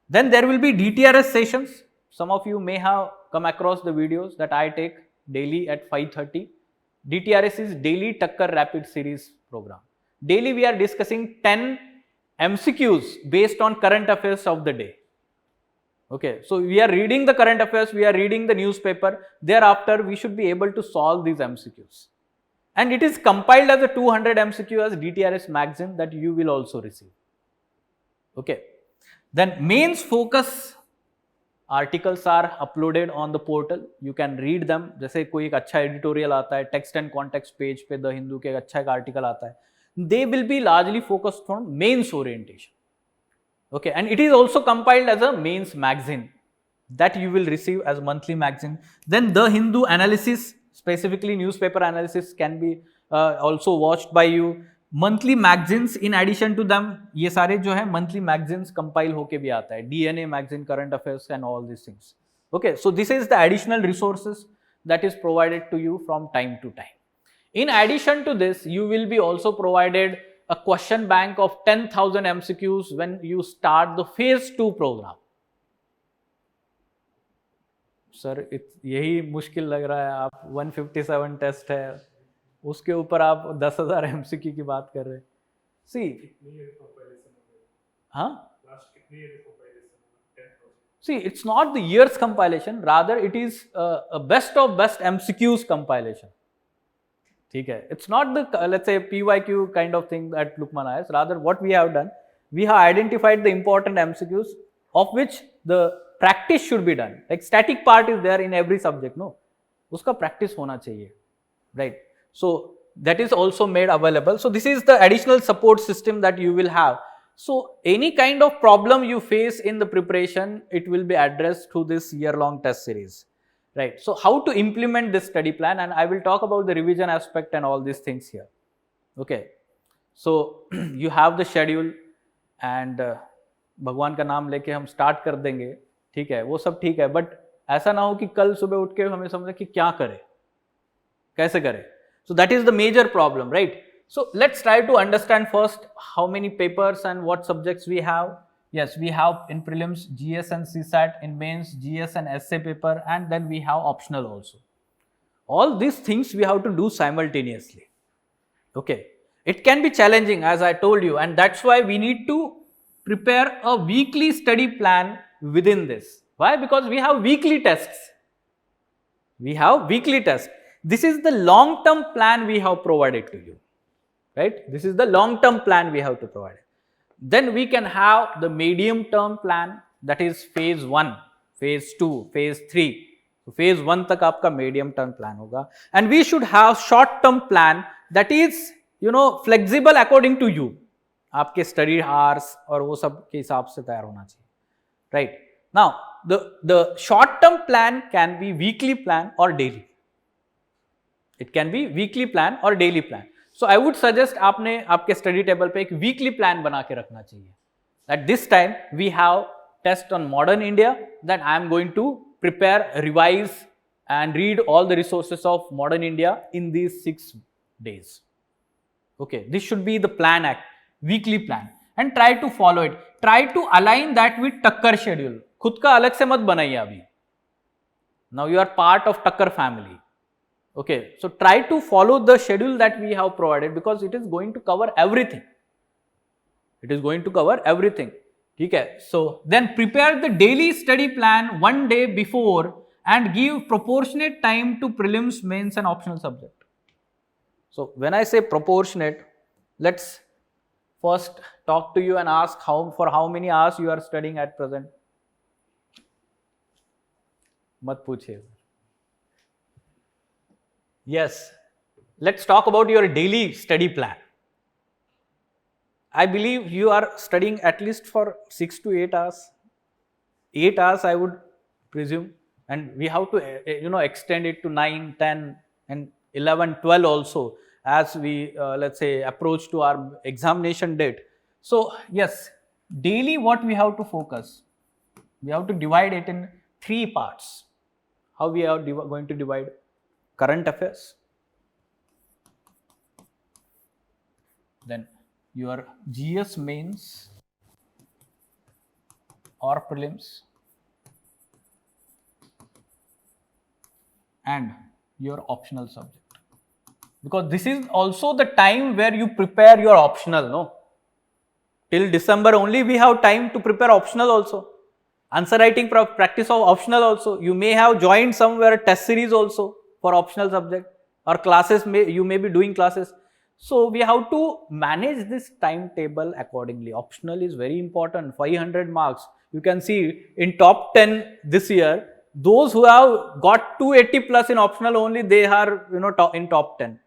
Then there will be DTRS sessions. Some of you may have come across the videos that I take daily at 5:30. DTRS is daily Takkar Rapid Series program. Daily we are discussing 10 MCQs based on current affairs of the day. Okay, so we are reading the current affairs, we are reading the newspaper. Thereafter, we should be able to solve these MCQs. And it is compiled as a 200 MCQ as DTRS magazine that you will also receive. Okay, then mains focus articles are uploaded on the portal. You can read them. जैसे कोई एक अच्छा editorial आता है, text and context page पे The Hindu के अच्छा एक article आता है. They will be largely focused on mains orientation. Okay, and it is also compiled as a mains magazine that you will receive as monthly magazine. Then The Hindu analysis, specifically newspaper analysis, can be also watched by you. Monthly magazines in addition to them, ये सारे जो है monthly magazines compile होके भी आता है, DNA magazine, current affairs and all these things. Okay, so this is the additional resources that is provided to you from time to time. In addition to this, you will be also provided a question bank of 10,000 MCQs when you start the phase 2 program. Sir यही मुश्किल लग रहा है, आप 157 test है, उसके ऊपर आप 10,000 MCQ की बात कर रहे हैं. सी हाँ, see, it's not the year's compilation, rather it is a best of best MCQs compilation. ठीक है, it's not the let's say PYQ kind of thing at Lukmaan IAS. Rather, what we have done, we have identified the important MCQs of which the practice should be done. Like static part is there in every subject, no? उसका practice होना चाहिए, right? So that is also made available. So this is the additional support system that you will have. So any kind of problem you face in the preparation, it will be addressed through this year-long test series. Right. So how to implement this study plan, and I will talk about the revision aspect and all these things here. Okay. So you have the schedule and भगवान का नाम लेके हम start कर देंगे, ठीक है, वो सब ठीक है, बट ऐसा ना हो कि कल सुबह उठ के हमें समझे कि क्या करें, कैसे करें. So that is the major problem, right? So let's try to understand first how many papers and what subjects we have. Yes, we have in prelims GS and CSAT, in mains GS and essay paper, and then we have optional also. All these things we have to do simultaneously. Okay, it can be challenging as I told you, and that's why we need to prepare a weekly study plan within this. Why? Because we have weekly tests. We have weekly tests. This is the long-term plan we have provided to you, right? This is the long-term plan we have to provide. Then we can have the medium-term plan, that is phase 1, phase 2, phase 3. So phase 1 तक आपका medium-term plan होगा. And we should have short-term plan that is, flexible according to you. आपके study hours और वो सब के हिसाब से तैयार होना चाहिए, right? Now, the short-term plan can be weekly plan or daily. It can be weekly plan or daily plan. So I would suggest आपने आपके study table पे एक weekly plan बना के रखना चाहिए. At this time we have test on modern India, that I am going to prepare, revise and read all the resources of modern India in these 6 days. Okay, this should be the plan, weekly plan, and try to follow it. Try to align that with Takkar schedule. खुद का अलग से मत बनाइए अभी. Now you are part of Takkar family. Okay, so try to follow the schedule that we have provided, because it is going to cover everything. It is going to cover everything. Okay, so then prepare the daily study plan one day before and give proportionate time to prelims, mains and optional subject. So when I say proportionate, let's first talk to you and ask for how many hours you are studying at present. मत पूछिए. Yes, let's talk about your daily study plan. I believe you are studying at least for 6 to 8 hours. 8 hours I would presume, and we have to extend it to 9, 10 and 11, 12 also as we let's say approach to our examination date. So yes, daily what we have to focus, we have to divide it in 3 parts. How we are going to divide? Current affairs, then your GS mains or prelims, and your optional subject, because this is also the time where you prepare your optional. No, till December only we have time to prepare optional also, answer writing practice of optional also. You may have joined somewhere test series also for optional subject, or classes you may be doing classes. So we have to manage this timetable accordingly. Optional is very important, 500 marks. You can see in top 10 this year, those who have got 280 plus in optional only, they are in top 10.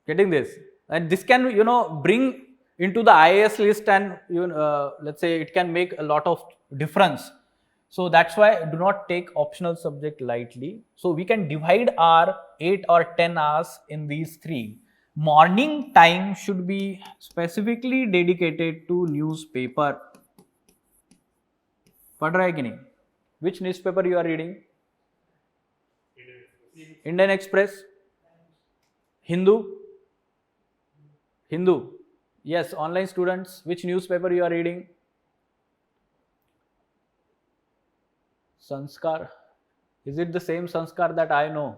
Getting this? And this can bring into the IAS list, and let's say it can make a lot of difference. So that's why do not take optional subject lightly. So we can divide our 8 or 10 hours in these 3. Morning time should be specifically dedicated to newspaper. पढ़ रहा है कि नहीं? Which newspaper you are reading? Indian Express, Hindu. Yes, online students, which newspaper you are reading? Sanskar. Is it the same Sanskar that I know?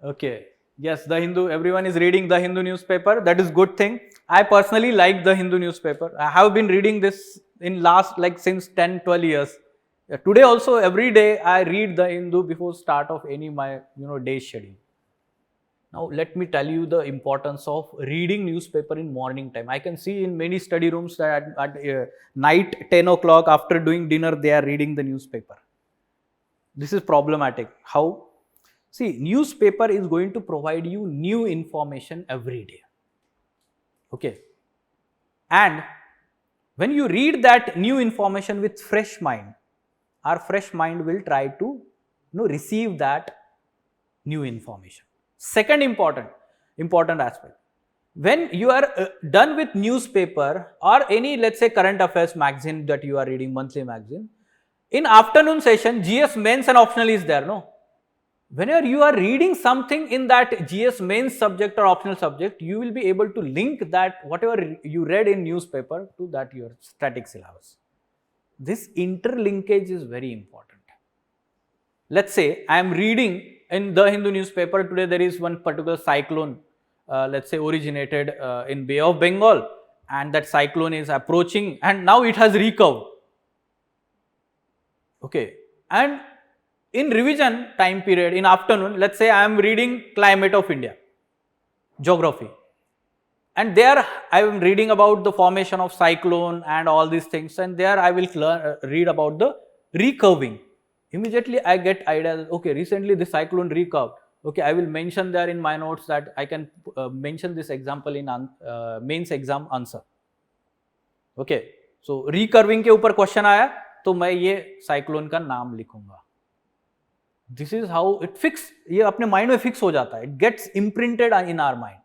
Okay. Yes, the Hindu. Everyone is reading the Hindu newspaper. That is good thing. I personally like the Hindu newspaper. I have been reading this in last since 10, 12 years. Today also every day I read the Hindu before start of any my day schedule. Now let me tell you the importance of reading newspaper in morning time. I can see in many study rooms that at night 10 o'clock after doing dinner they are reading the newspaper. This is problematic. How? See, newspaper is going to provide you new information every day. Okay. And when you read that new information with fresh mind, our fresh mind will try to receive that new information. Second important aspect, when you are done with newspaper or any, let's say, current affairs magazine that you are reading, monthly magazine, in afternoon session GS mains and optional is there, no? Whenever you are reading something in that GS mains subject or optional subject, you will be able to link that whatever you read in newspaper to that your static syllabus. This interlinkage is very important. Let's say I am reading in the Hindu newspaper today, there is one particular cyclone, let's say originated in Bay of Bengal, and that cyclone is approaching and now it has recurved. Okay, and in revision time period in afternoon, let's say I am reading climate of India, geography, and there I am reading about the formation of cyclone and all these things, and there I will read about the recurving. Immediately I get idea that, okay, recently the cyclone recurved. Okay, I will mention there in my notes that I can mention this example in mains exam answer. Okay, so recurving के ऊपर question आया तो मैं ये cyclone का नाम लिखूंगा. This is how it fix, ये अपने mind में fix हो जाता है. It gets imprinted in our mind.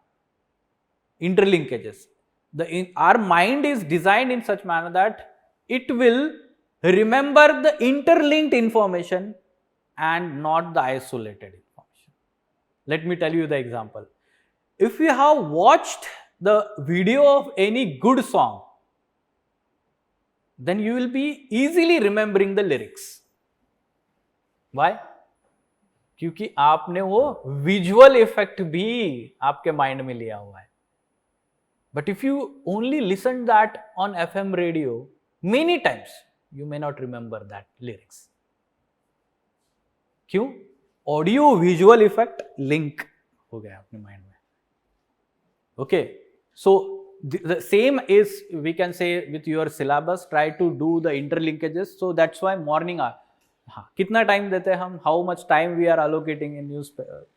Interlinkages. Our mind is designed in such manner that it will remember the interlinked information and not the isolated information. Let me tell you the example. If you have watched the video of any good song, then you will be easily remembering the lyrics. Why? क्योंकि आपने वो visual effect भी आपके mind में लिया हुआ है. But if you only listen that on FM radio many times, you may not remember that lyrics. क्यों? ऑडियो विजुअल इफेक्ट लिंक हो गया अपने माइंड में. Okay, so the same is, we can say, with your syllabus, try to do the interlinkages. So that's why morning hour. हाँ, कितना time देते हैं हम, how much time we are allocating in newspaper?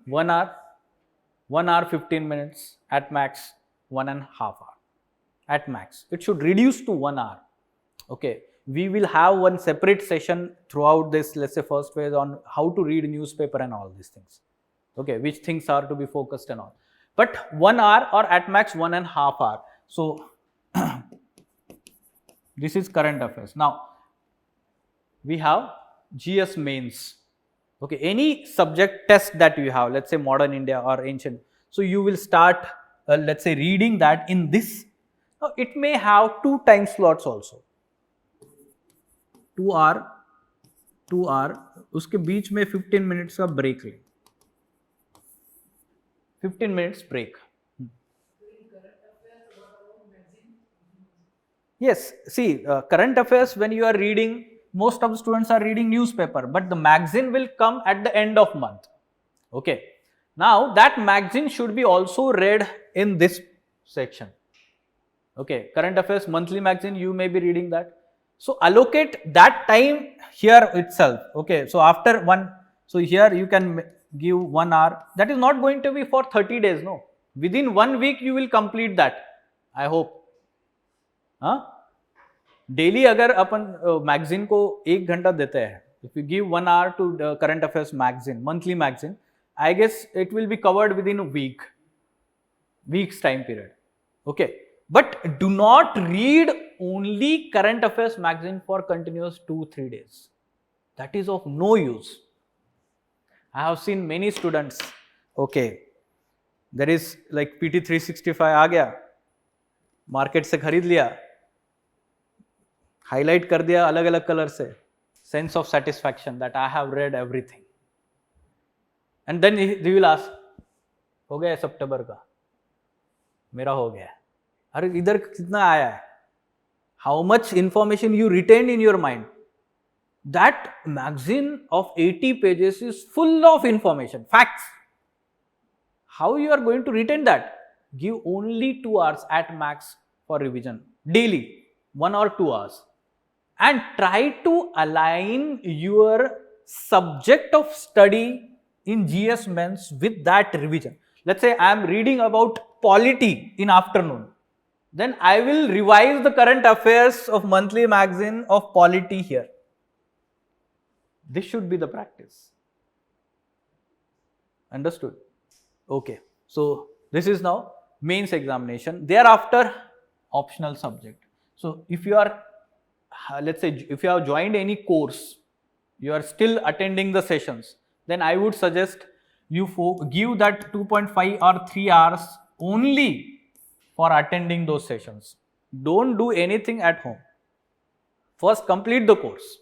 1 hour, 1 hour 15 minutes, at max 1.5 hour, at max. It should reduce to 1 hour. Okay, we will have one separate session throughout this, let's say first phase, on how to read newspaper and all these things. Okay, which things are to be focused and all. But 1 hour or at max 1.5 hour. So this is current affairs. Now we have GS mains. Okay, any subject test that you have, let's say modern India or ancient, so you will start let's say reading that in this. Now it may have 2 time slots also, 2 hour, 2 hour, उसके बीच में 15 minutes का break ले, 15 minutes break. Yes, see, current affairs, when you are reading, most of the students are reading newspaper, but the magazine will come at the end of month. Okay, now that magazine should be also read in this section. Okay, current affairs monthly magazine, you may be reading that. So allocate that time here itself. Okay, so after one, so here you can give 1 hour. That is not going to be for 30 days, no. Within 1 week you will complete that, I hope. हाँ, daily अगर अपन magazine को 1 घंटा देते हैं, if you give 1 hour to current affairs magazine, monthly magazine, I guess it will be covered within a week's time period. Okay, but do not read only current affairs magazine for continuous 2-3 days. That is of no use. I have seen many students, okay, there is like PT 365 आ गया, market से खरीद लिया, highlight कर दिया अलग अलग colour से, sense of satisfaction that I have read everything, and then they will ask, हो गया सितंबर का, मेरा हो गया, अरे इधर कितना आया है, how much information you retain in your mind. That magazine of 80 pages is full of information, facts. How you are going to retain that? Give only 2 hours at max for revision daily, 1 or 2 hours, and try to align your subject of study in GS Mains with that revision. Let's say I am reading about polity in afternoon, then I will revise the current affairs of monthly magazine of polity here. This should be the practice. Understood? Okay, so this is now mains examination. Thereafter, optional subject. So if you are, let's say if you have joined any course, you are still attending the sessions, then I would suggest you give that 2.5 or 3 hours only for attending those sessions. Don't do anything at home. First complete the course.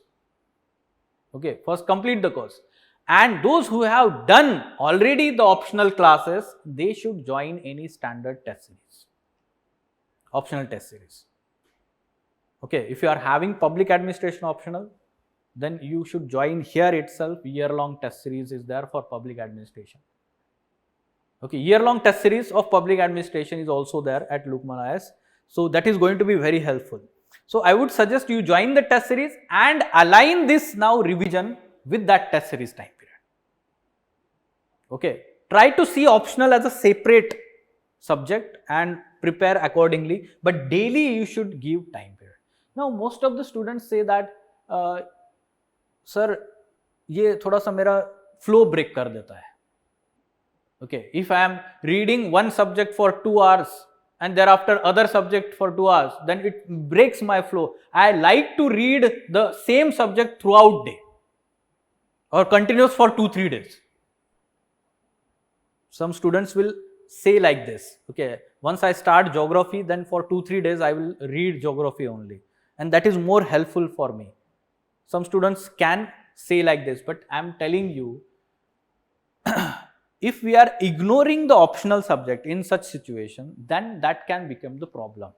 Okay, first complete the course. And those who have done already the optional classes, they should join any standard test series, optional test series. Okay, if you are having public administration optional, then you should join here itself. Year-long test series is there for public administration. Okay, year-long test series of public administration is also there at Lukmaan IAS. So that is going to be very helpful. So I would suggest you join the test series and align this now revision with that test series time period. Okay, try to see optional as a separate subject and prepare accordingly, but daily you should give time period. Now most of the students say that sir, ये थोड़ा सा मेरा flow break कर देता है. Okay, if I am reading one subject for 2 hours and thereafter other subject for 2 hours, then it breaks my flow. I like to read the same subject throughout day or continuous for 2-3 days. Some students will say like this, okay, once I start geography, then for 2-3 days I will read geography only, and that is more helpful for me. Some students can say like this, but I am telling you, if we are ignoring the optional subject in such situation, then that can become the problem,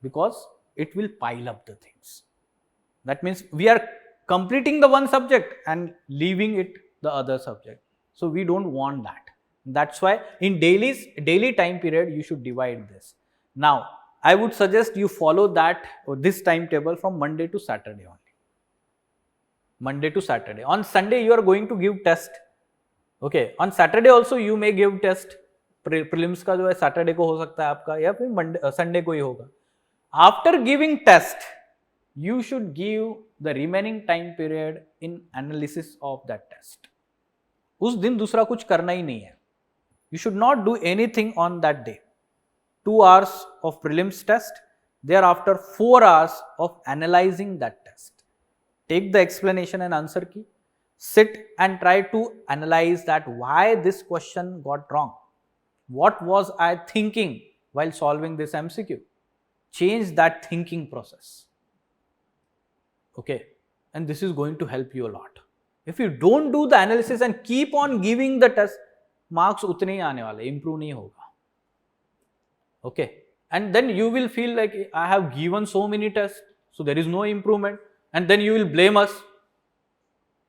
because it will pile up the things. That means we are completing the one subject and leaving it the other subject. So we don't want that. That's why in daily time period you should divide this. Now I would suggest you follow that or this timetable from Monday to Saturday only. Monday to Saturday. On Sunday you are going to give test. Okay, on Saturday also you may give test. Prelims का जो है Saturday को हो सकता है आपका या फिर Monday Sunday को ही होगा. After giving test, you should give the remaining time period in analysis of that test. उस दिन दूसरा कुछ करना ही नहीं है. You should not do anything on that day. 2 hours of prelims test, thereafter 4 hours of analyzing that test. Take the explanation and answer key, sit and try to analyze that why this question got wrong. What was I thinking while solving this MCQ? Change that thinking process. Okay, and this is going to help you a lot. If you don't do the analysis and keep on giving the test, marks उतने ही आने वाले, improve नहीं होगा. Okay, and then you will feel like I have given so many tests, so there is no improvement, and then you will blame us.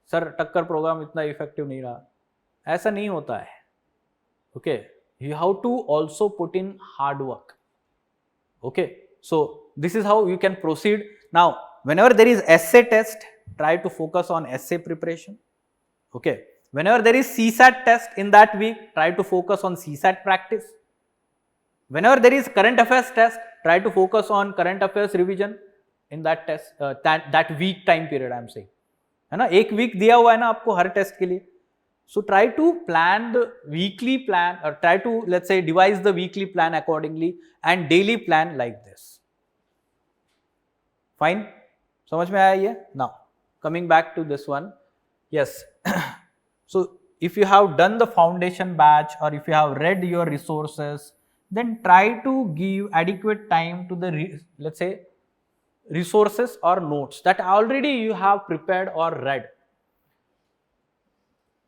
Sir, Takkar program इतना effective नहीं रहा. ऐसा नहीं होता है. Okay, you have to also put in hard work. Okay, so this is how you can proceed. Now, whenever there is essay test, try to focus on essay preparation. Okay, whenever there is CSAT test in that week, try to focus on CSAT practice. Whenever there is current affairs test, try to focus on current affairs revision in that test, that week time period I am saying. है ना, एक week दिया हुआ है ना आपको हर test के लिए. So try to plan the weekly plan, or try to, let's say, devise the weekly plan accordingly and daily plan like this. Fine? समझ में आया ये? Now, coming back to this one. Yes. So if you have done the foundation batch, or if you have read your resources, then try to give adequate time to the, let's say, resources or notes that already you have prepared or read.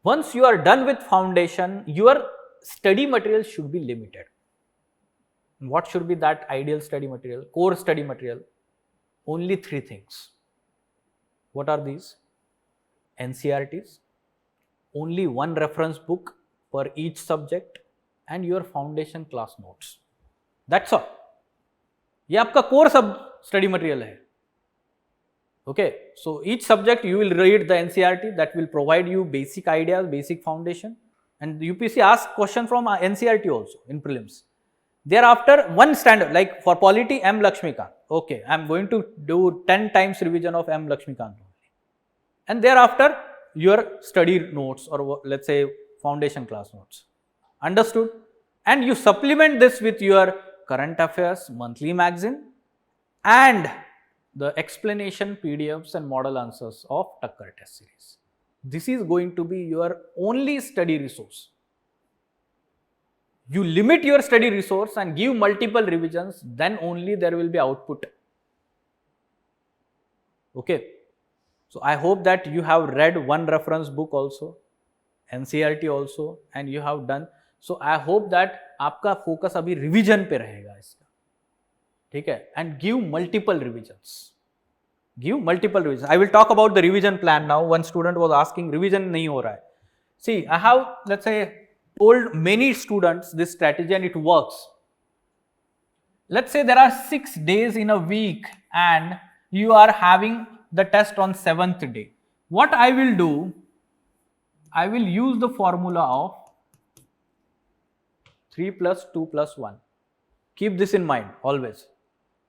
Once you are done with foundation, your study material should be limited. What should be that ideal study material, core study material? Only 3 things. What are these? NCERTs, only 1 reference book per each subject, and your foundation class notes. That's all. ये आपका core study material है. Okay, so each subject you will read the NCERT that will provide you basic ideas, basic foundation, and UPSC asks question from NCERT also in prelims. Thereafter, one standard, like for polity, M. Laxmikant. Okay, I am going to do 10 times revision of M. Laxmikant only. And thereafter, your study notes, or let's say foundation class notes. Understood? And you supplement this with your current affairs monthly magazine and the explanation PDFs and model answers of Takkar test series. This is going to be your only study resource. You limit your study resource and give multiple revisions, then only there will be output. Okay. So I hope that you have read 1 reference book also, NCERT also, and you have done. So I hope that आपका focus अभी revision पे रहेगा इसका. ठीक है, and give multiple revisions. Give multiple revisions. I will talk about the revision plan now. One student was asking revision नहीं हो रहा है. See, I have, let's say, told many students this strategy and it works. Let's say there are 6 days in a week and you are having the test on 7th day. What I will do, I will use the formula of 3 plus 2 plus 1. Keep this in mind always.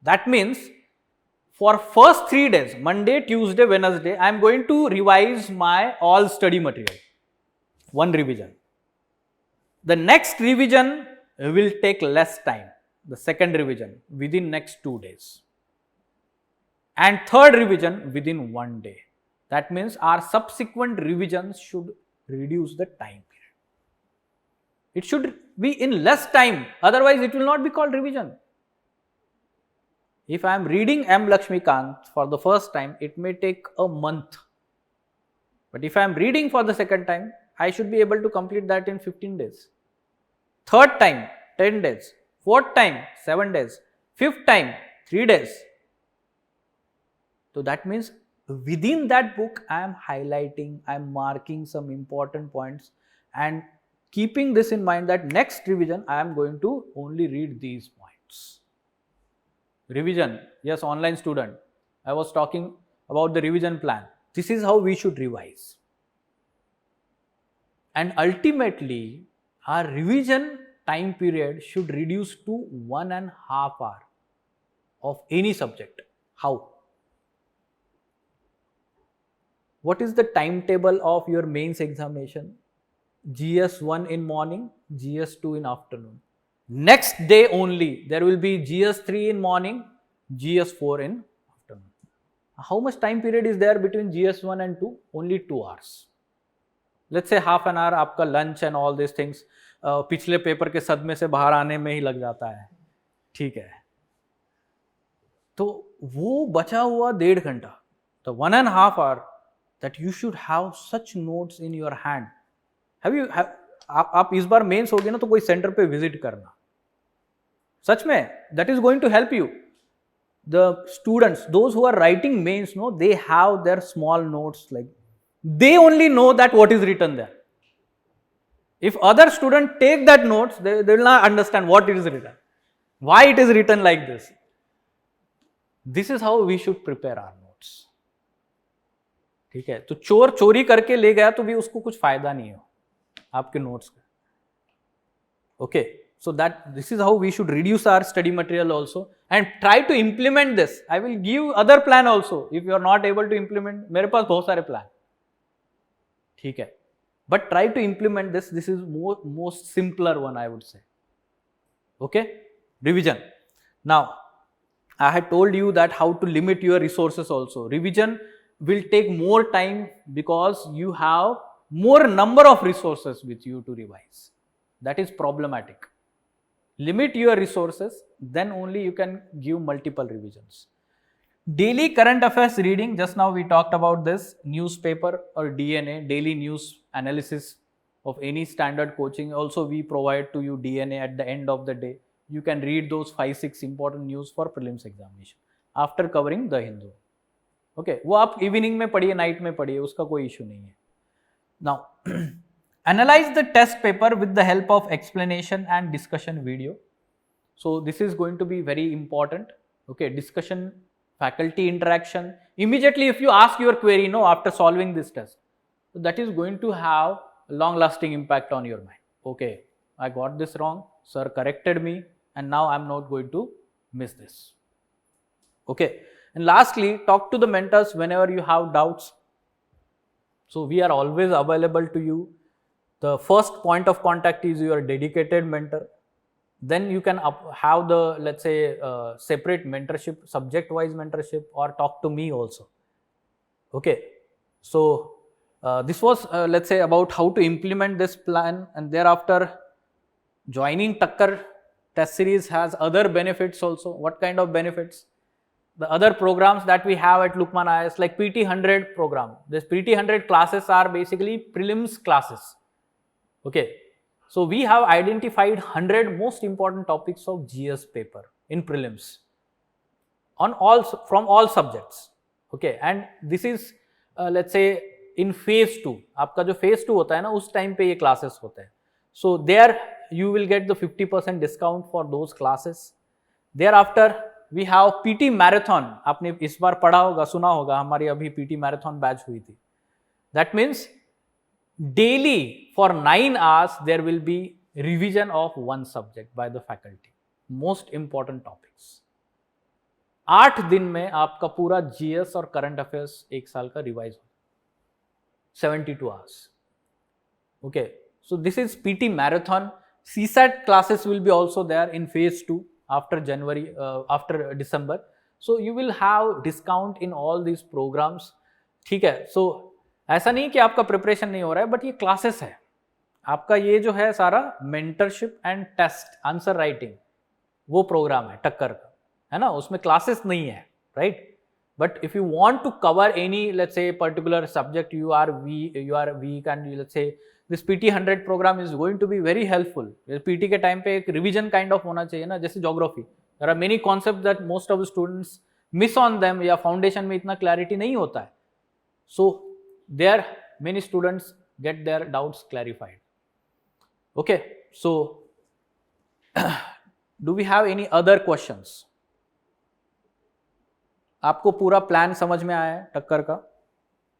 That means for first 3 days, Monday, Tuesday, Wednesday, I am going to revise my all study material. 1 revision. The next revision will take less time. The second revision within next 2 days. And third revision within 1 day. That means our subsequent revisions should reduce the time period. It should be in less time, otherwise it will not be called revision. If I am reading M. Laxmikant for the first time, it may take a month. But if I am reading for the second time, I should be able to complete that in 15 days. Third time, 10 days. Fourth time, 7 days. Fifth time, 3 days. So that means within that book, I am highlighting, I am marking some important points and keeping this in mind that next revision, I am going to only read these points. Revision, yes, online student. I was talking about the revision plan. This is how we should revise. And ultimately, our revision time period should reduce to 1.5 hours of any subject. How? What is the timetable of your mains examination? GS1 in morning, GS2 in afternoon. Next day only, there will be GS3 in morning, GS4 in afternoon. How much time period is there between GS1 and 2? Only 2 hours. Let's say half an hour आपका lunch and all these things पिछले paper के सदमे से बाहर आने में ही लग जाता है, ठीक है. तो वो बचा हुआ 1.5 घंटा, the 1.5 hour that you should have such notes in your hand. आप इस बार मेंस हो गए ना तो कोई सेंटर पे विजिट करना, सच में, that is going to help you. The students, those who are writing mains, no, they have their small notes, like they only know that what is written there. If other students take that notes, they will not understand what it is written, why it is written like this. This is how we should prepare our notes. ठीक है, तो चोर चोरी करके ले गया तो भी उसको कुछ फायदा नहीं हो आपके नोट्स का. Okay, so that this is how we should reduce our study material also and try to implement this. I will give other plan also if you are not able to implement. मेरे पास बहुत सारे plan, ठीक है, but try to implement this. This is most simpler one, I would say. Okay, revision. Now I had told you that how to limit your resources also. Revision will take more time because you have more number of resources with you to revise. That is problematic. Limit your resources, then only you can give multiple revisions. Daily current affairs reading, just now we talked about this, newspaper or DNA, daily news analysis of any standard coaching. Also we provide to you DNA at the end of the day. You can read those 5-6 important news for prelims examination after covering the Hindu. Okay, वो आप evening में पढ़िए, night में पढ़िए, उसका कोई issue नहीं है. Now, analyze the test paper with the help of explanation and discussion video. So this is going to be very important. Okay, discussion, faculty interaction. Immediately if you ask your query, no, after solving this test, so that is going to have long lasting impact on your mind. Okay, I got this wrong, sir corrected me, and now I'm not going to miss this. Okay, and lastly, talk to the mentors whenever you have doubts. So we are always available to you. The first point of contact is your dedicated mentor. Then you can have the, let's say, separate mentorship, subject wise mentorship, or talk to me also. Okay, so this was let's say about how to implement this plan, and thereafter joining Takkar test series has other benefits also. What kind of benefits? The other programs that we have at Lukmaan IAS, like PT 100 program. This PT 100 classes are basically prelims classes. Okay, so we have identified 100 most important topics of GS paper in prelims on from all subjects. Okay, and this is let's say in phase 2. आपका जो phase 2 होता है ना, उस time पे ये classes होते हैं. So there you will get the 50% discount for those classes. Thereafter we have PT marathon. आपने इस बार पढ़ा होगा, सुना होगा, हमारी अभी PT marathon batch हुई थी. That means daily for 9 hours there will be revision of one subject by the faculty. Most important topics. 8 दिन में आपका पूरा GS और current affairs एक साल का रिवाइज हो, 72 hours. Okay, so this is PT marathon. CSAT classes will be also there in phase 2 after after December. So you will have discount in all these programs. ठीक है, so ऐसा नहीं कि आपका प्रिपरेशन नहीं हो रहा है, बट ये क्लासेस है आपका. ये जो है सारा mentorship and test answer writing वो प्रोग्राम है टक्कर का, है ना, उसमें क्लासेस नहीं है, right. But if you want to cover any let's say particular subject you are weak and let's say this PT 100 program is going to be very helpful. PT के टाइम पे एक रिविजन काइंड ऑफ होना चाहिए ना, जैसे geography. There are many concept that most of the students miss on them, या foundation में इतना क्लैरिटी नहीं होता है. सो there many students get their doubts clarified. Okay, so do we have any other questions? आपको पूरा प्लान समझ में आया है टक्कर का?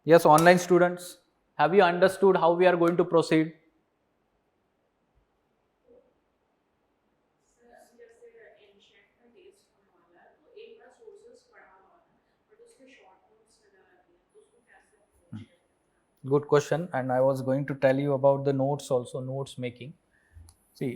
Yes, online students, have you understood how we are going to proceed? जैसे एंशिएंट का टेस्ट होने वाला है तो एक बार सोर्सेस पढ़ा हुआ है बट उसके शॉर्ट नोट्स वगैरह नहीं है तो उसको कैसे अप्रोच करना है? Good question, and I was going to tell you about the notes also, notes making. See,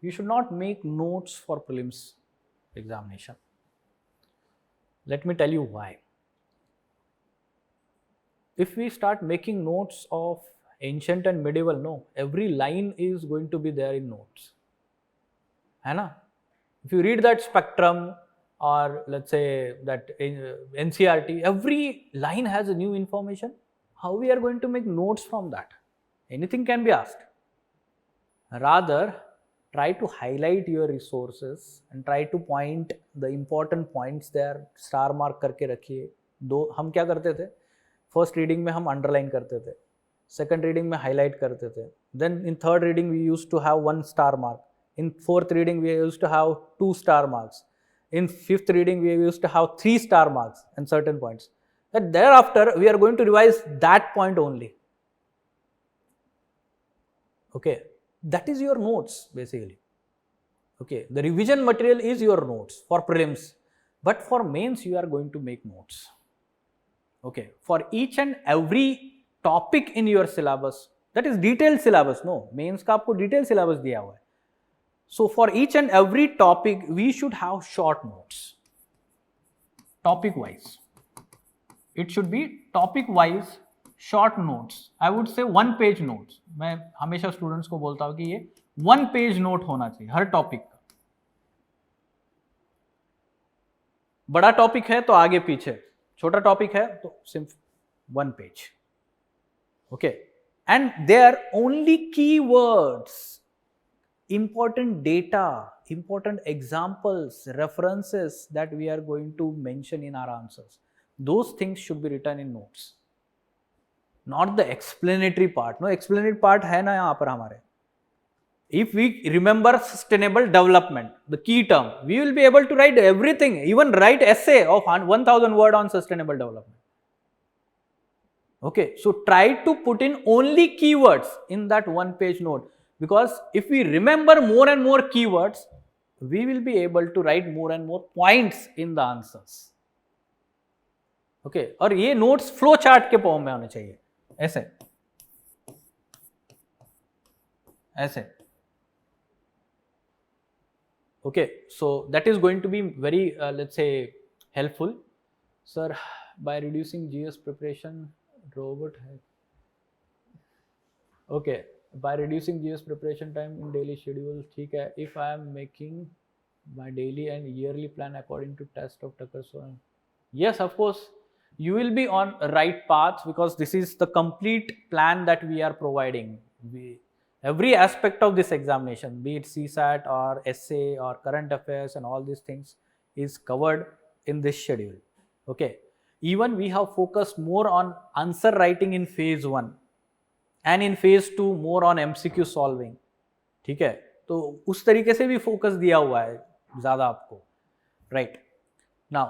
you should not make notes for prelims examination. Let me tell you why. If we start making notes of ancient and medieval, no, every line is going to be there in notes. है ना? If you read that spectrum or let's say that NCRT, every line has a new information. How we are going to make notes from that? Anything can be asked. Rather, try to highlight your resources and try to point the important points there. Star mark करके रखिए. दो हम क्या करते थे? First reading में हम underline करते थे, सेकंड रीडिंग में हाईलाइट करते थे, then in third reading we used to have 1 star mark, in fourth reading we used to have 2 star marks, in fifth reading we used to have 3 star marks and certain points. That thereafter we are going to revise that point only. Okay, that is your notes basically. Okay, the revision material is your notes for prelims, but for mains you are going to make notes. Okay, for each and every topic in your syllabus, that is detailed syllabus, no, mains का आपको detailed syllabus दिया हुआ है. So for each and every topic, we should have short notes, topic wise. It should be topic wise short notes. I would say 1 page notes. मैं हमेशा students को बोलता हूँ कि ये 1 page note होना चाहिए हर topic का. बड़ा topic है तो आगे पीछे, छोटा topic है तो सिर्फ 1 page. Okay, and there only keywords, important data, important examples, references that we are going to mention in our answers. Those things should be written in notes, not the explanatory part. No, explanatory part है ना यहाँ पर हमारे. If we remember sustainable development, the key term, we will be able to write everything, even write essay of 1000 word on sustainable development. Okay, so try to put in only keywords in that 1 page note. Because if we remember more and more keywords, we will be able to write more and more points in the answers. Okay, और ये notes flow chart के form में होने चाहिए, ऐसे ऐसे. Okay, so that is going to be very let's say helpful. Sir, by reducing GS preparation, robot है. Okay, by reducing GS preparation time in daily schedule, ठीक है. If I am making my daily and yearly plan according to test of Takkar, so yes, of course, you will be on right path because this is the complete plan that we are providing. Every aspect of this examination, be it CSAT or essay or current affairs and all these things is covered in this schedule. Okay, even we have focused more on answer writing in phase 1 and in phase 2 more on MCQ solving. ठीक है, तो उस तरीके से भी focus दिया हुआ है ज़्यादा आपको, right? Now,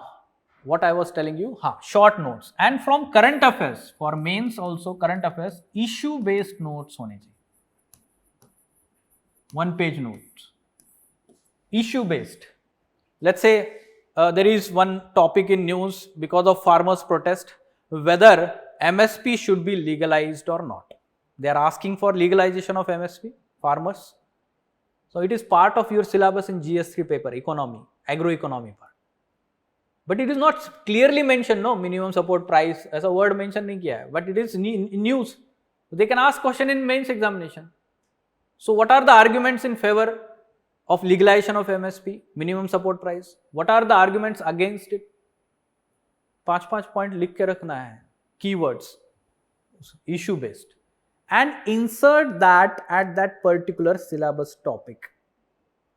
what I was telling you, हाँ, short notes and from current affairs, for mains also current affairs, issue based notes होने चाहिए. 1 page notes, issue based. Let's say there is one topic in news because of farmers protest, whether MSP should be legalized or not. They are asking for legalization of MSP, farmers. So it is part of your syllabus in GS3 paper, economy, agroeconomy part. But it is not clearly mentioned, no, minimum support price, as a word mentioned नहीं किया है, but it is in news. They can ask question in mains examination. So what are the arguments in favor of legalization of MSP, minimum support price? What are the arguments against it? 5 point लिख के रखना है, keywords, issue based. And insert that at that particular syllabus topic.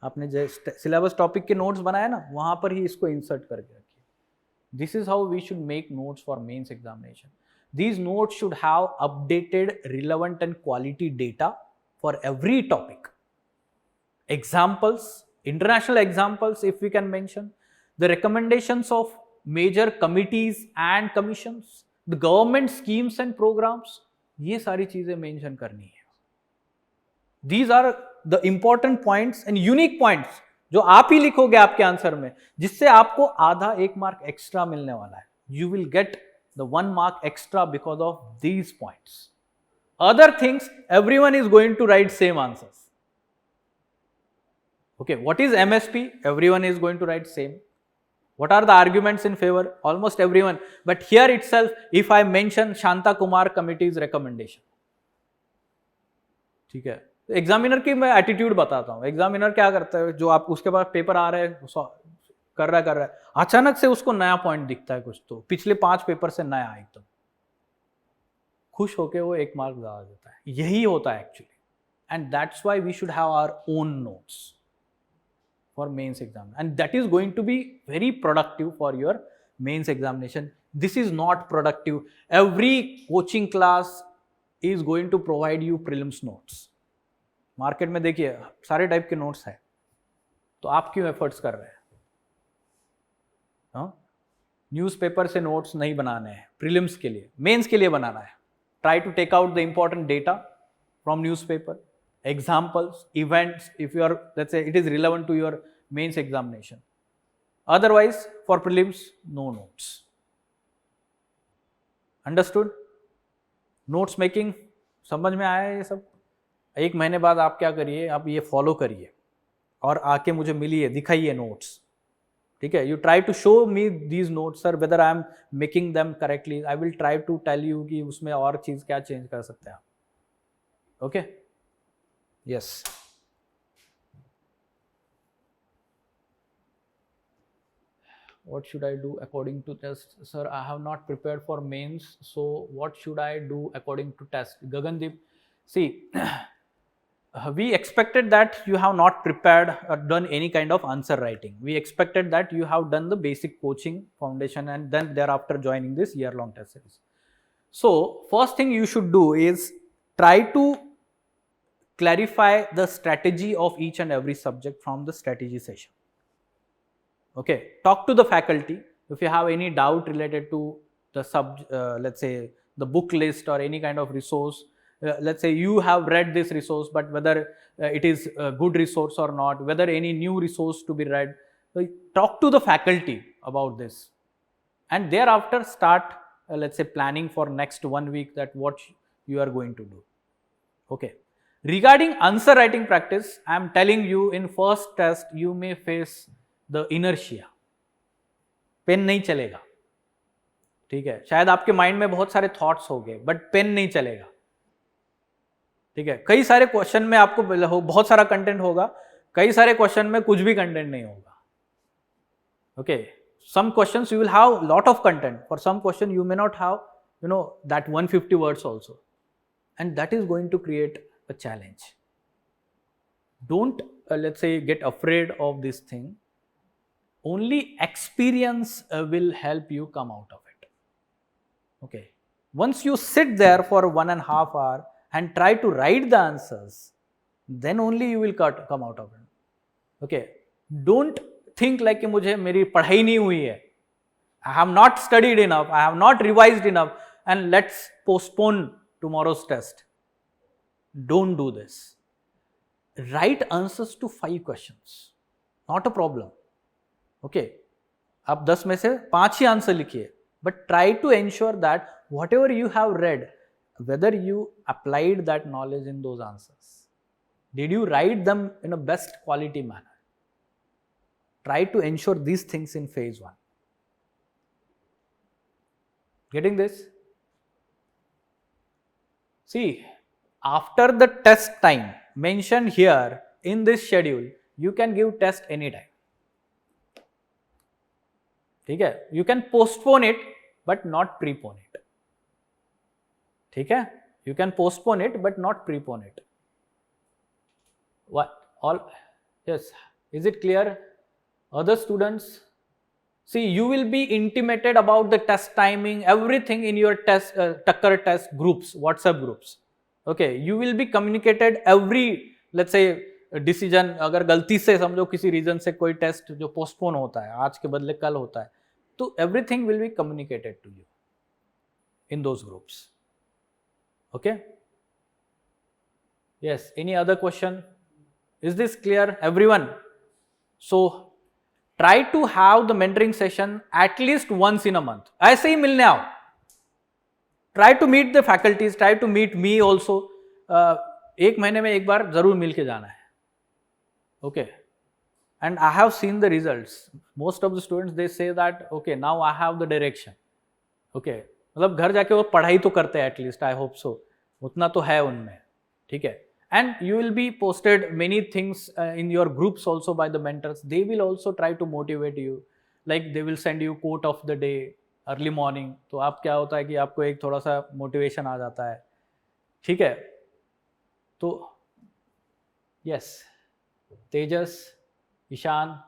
आपने जो syllabus topic के notes बनाया ना, वहाँ पर ही इसको insert करके रखिए. This is how we should make notes for mains examination. These notes should have updated, relevant and quality data for every topic. Examples, international examples if we can mention, the recommendations of major committees and commissions, the government schemes and programs, ये सारी चीजें mention करनी है. These are the important points and unique points जो आप ही लिखोगे आपके answer में, जिससे आपको आधा 1 मार्क एक्स्ट्रा मिलने वाला है. You will get the 1 mark extra because of these points. Other things, everyone is going to write same answers. Okay, what is MSP? Everyone is going to write same. What are the arguments in favor? Almost everyone. But here itself, if I mention Shanta Kumar committee's recommendation, ठीक है, examiner की मैं attitude बताता हूँ. Examiner क्या करता है, जो आप उसके पास पेपर आ रहे हैं, कर रहा है, अचानक से उसको नया पॉइंट दिखता है कुछ, तो पिछले 5 पेपर से नया एकदम खुश होके वो 1 मार्क ज्यादा देता है. यही होता है actually. And that's why we should have our own notes for mains exam, and that is going to be very productive for your mains examination. This is not productive. Every coaching class is going to provide you prelims notes. Market में देखिए सारे type के notes हैं, तो आप क्यों efforts कर रहे हैं? न्यूज़पेपर से नोट्स नहीं बनाने हैं प्रीलिम्स के लिए, मेंस के लिए बनाना है. Try to take out the important data from newspaper, examples, events, if you are, let's say it is relevant to your mains examination. Otherwise, for prelims, no notes. Understood? Notes making समझ में आया ये सब? 1 महीने बाद आप क्या करिए, आप ये फॉलो करिए और आके मुझे मिलिए, दिखाइए नोट्स. ठीक है, you try to show me these notes, sir, whether I am making them correctly. I will try to tell you कि उसमें और चीज क्या चेंज कर सकते हैं आप. Okay? Yes. What should I do according to test? Sir, I have not prepared for mains, so what should I do according to test? Gagandeep, see, we expected that you have not prepared or done any kind of answer writing. We expected that you have done the basic coaching foundation and then thereafter joining this year-long test series. So, first thing you should do is try to clarify the strategy of each and every subject from the strategy session. Okay, talk to the faculty if you have any doubt related to the let's say the book list or any kind of resource. Let's say you have read this resource, but whether it is a good resource or not, whether any new resource to be read, talk to the faculty about this, and thereafter start let's say planning for next 1 week that what you are going to do. Okay. Regarding answer writing practice, I am telling you in first test you may face the inertia. Pen नहीं चलेगा. ठीक है, शायद आपके mind में बहुत सारे thoughts हो गए, बट पेन नहीं चलेगा. ठीक है, कई सारे क्वेश्चन में आपको बहुत सारा कंटेंट होगा, कई सारे क्वेश्चन में कुछ भी कंटेंट नहीं होगा. Okay, some questions you will have lot of content, for some question you may not have that 150 words also, and that is going to create a challenge. Don't let's say get afraid of this thing. Only experience will help you come out of it. Okay, once you sit there for 1.5 hours and try to write the answers, then only you will come out of it. Okay, don't think like कि मुझे मेरी पढ़ाई नहीं हुई है, I have not studied enough, I have not revised enough, and let's postpone tomorrow's test. Don't do this. Write answers to 5 questions. Not a problem. Okay. आप 10 में से 5 ही आंसर लिखिए. But try to ensure that whatever you have read, whether you applied that knowledge in those answers. Did you write them in a best quality manner? Try to ensure these things in phase 1. Getting this? See, after the test time mentioned here in this schedule, you can give test anytime. ठीक है, you can postpone it but not prepone it. ठीक है, you can postpone it but not prepone it. What all? Yes, is it clear? Other students, See, you will be intimated about the test timing, everything in your test, Takkar test groups, WhatsApp groups. Okay, you will be communicated every, let's say, decision अगर गलती से समझो किसी reason से कोई test जो postpone होता है आज के बदले कल होता है, तो everything will be communicated to you in those groups. Okay? Yes, any other question? Is this clear, everyone? So, try to have the mentoring session at least once in a month. ऐसे ही मिलने आओ. Try to meet the faculties, try to meet me also. एक महीने में एक बार जरूर मिल के जाना है. Okay? And I have seen the results. Most of the students, they say that, okay, now I have the direction. Okay? मतलब घर जाके वो पढ़ाई तो करते हैं एटलीस्ट, आई होप सो, उतना तो है उनमें, ठीक है. And you will be posted many things in your groups also by the mentors. They will also try to motivate you, like they will send you quote of the day early morning. तो आप क्या होता है कि आपको एक थोड़ा सा मोटिवेशन आ जाता है, ठीक है. तो यस, तेजस, ईशान,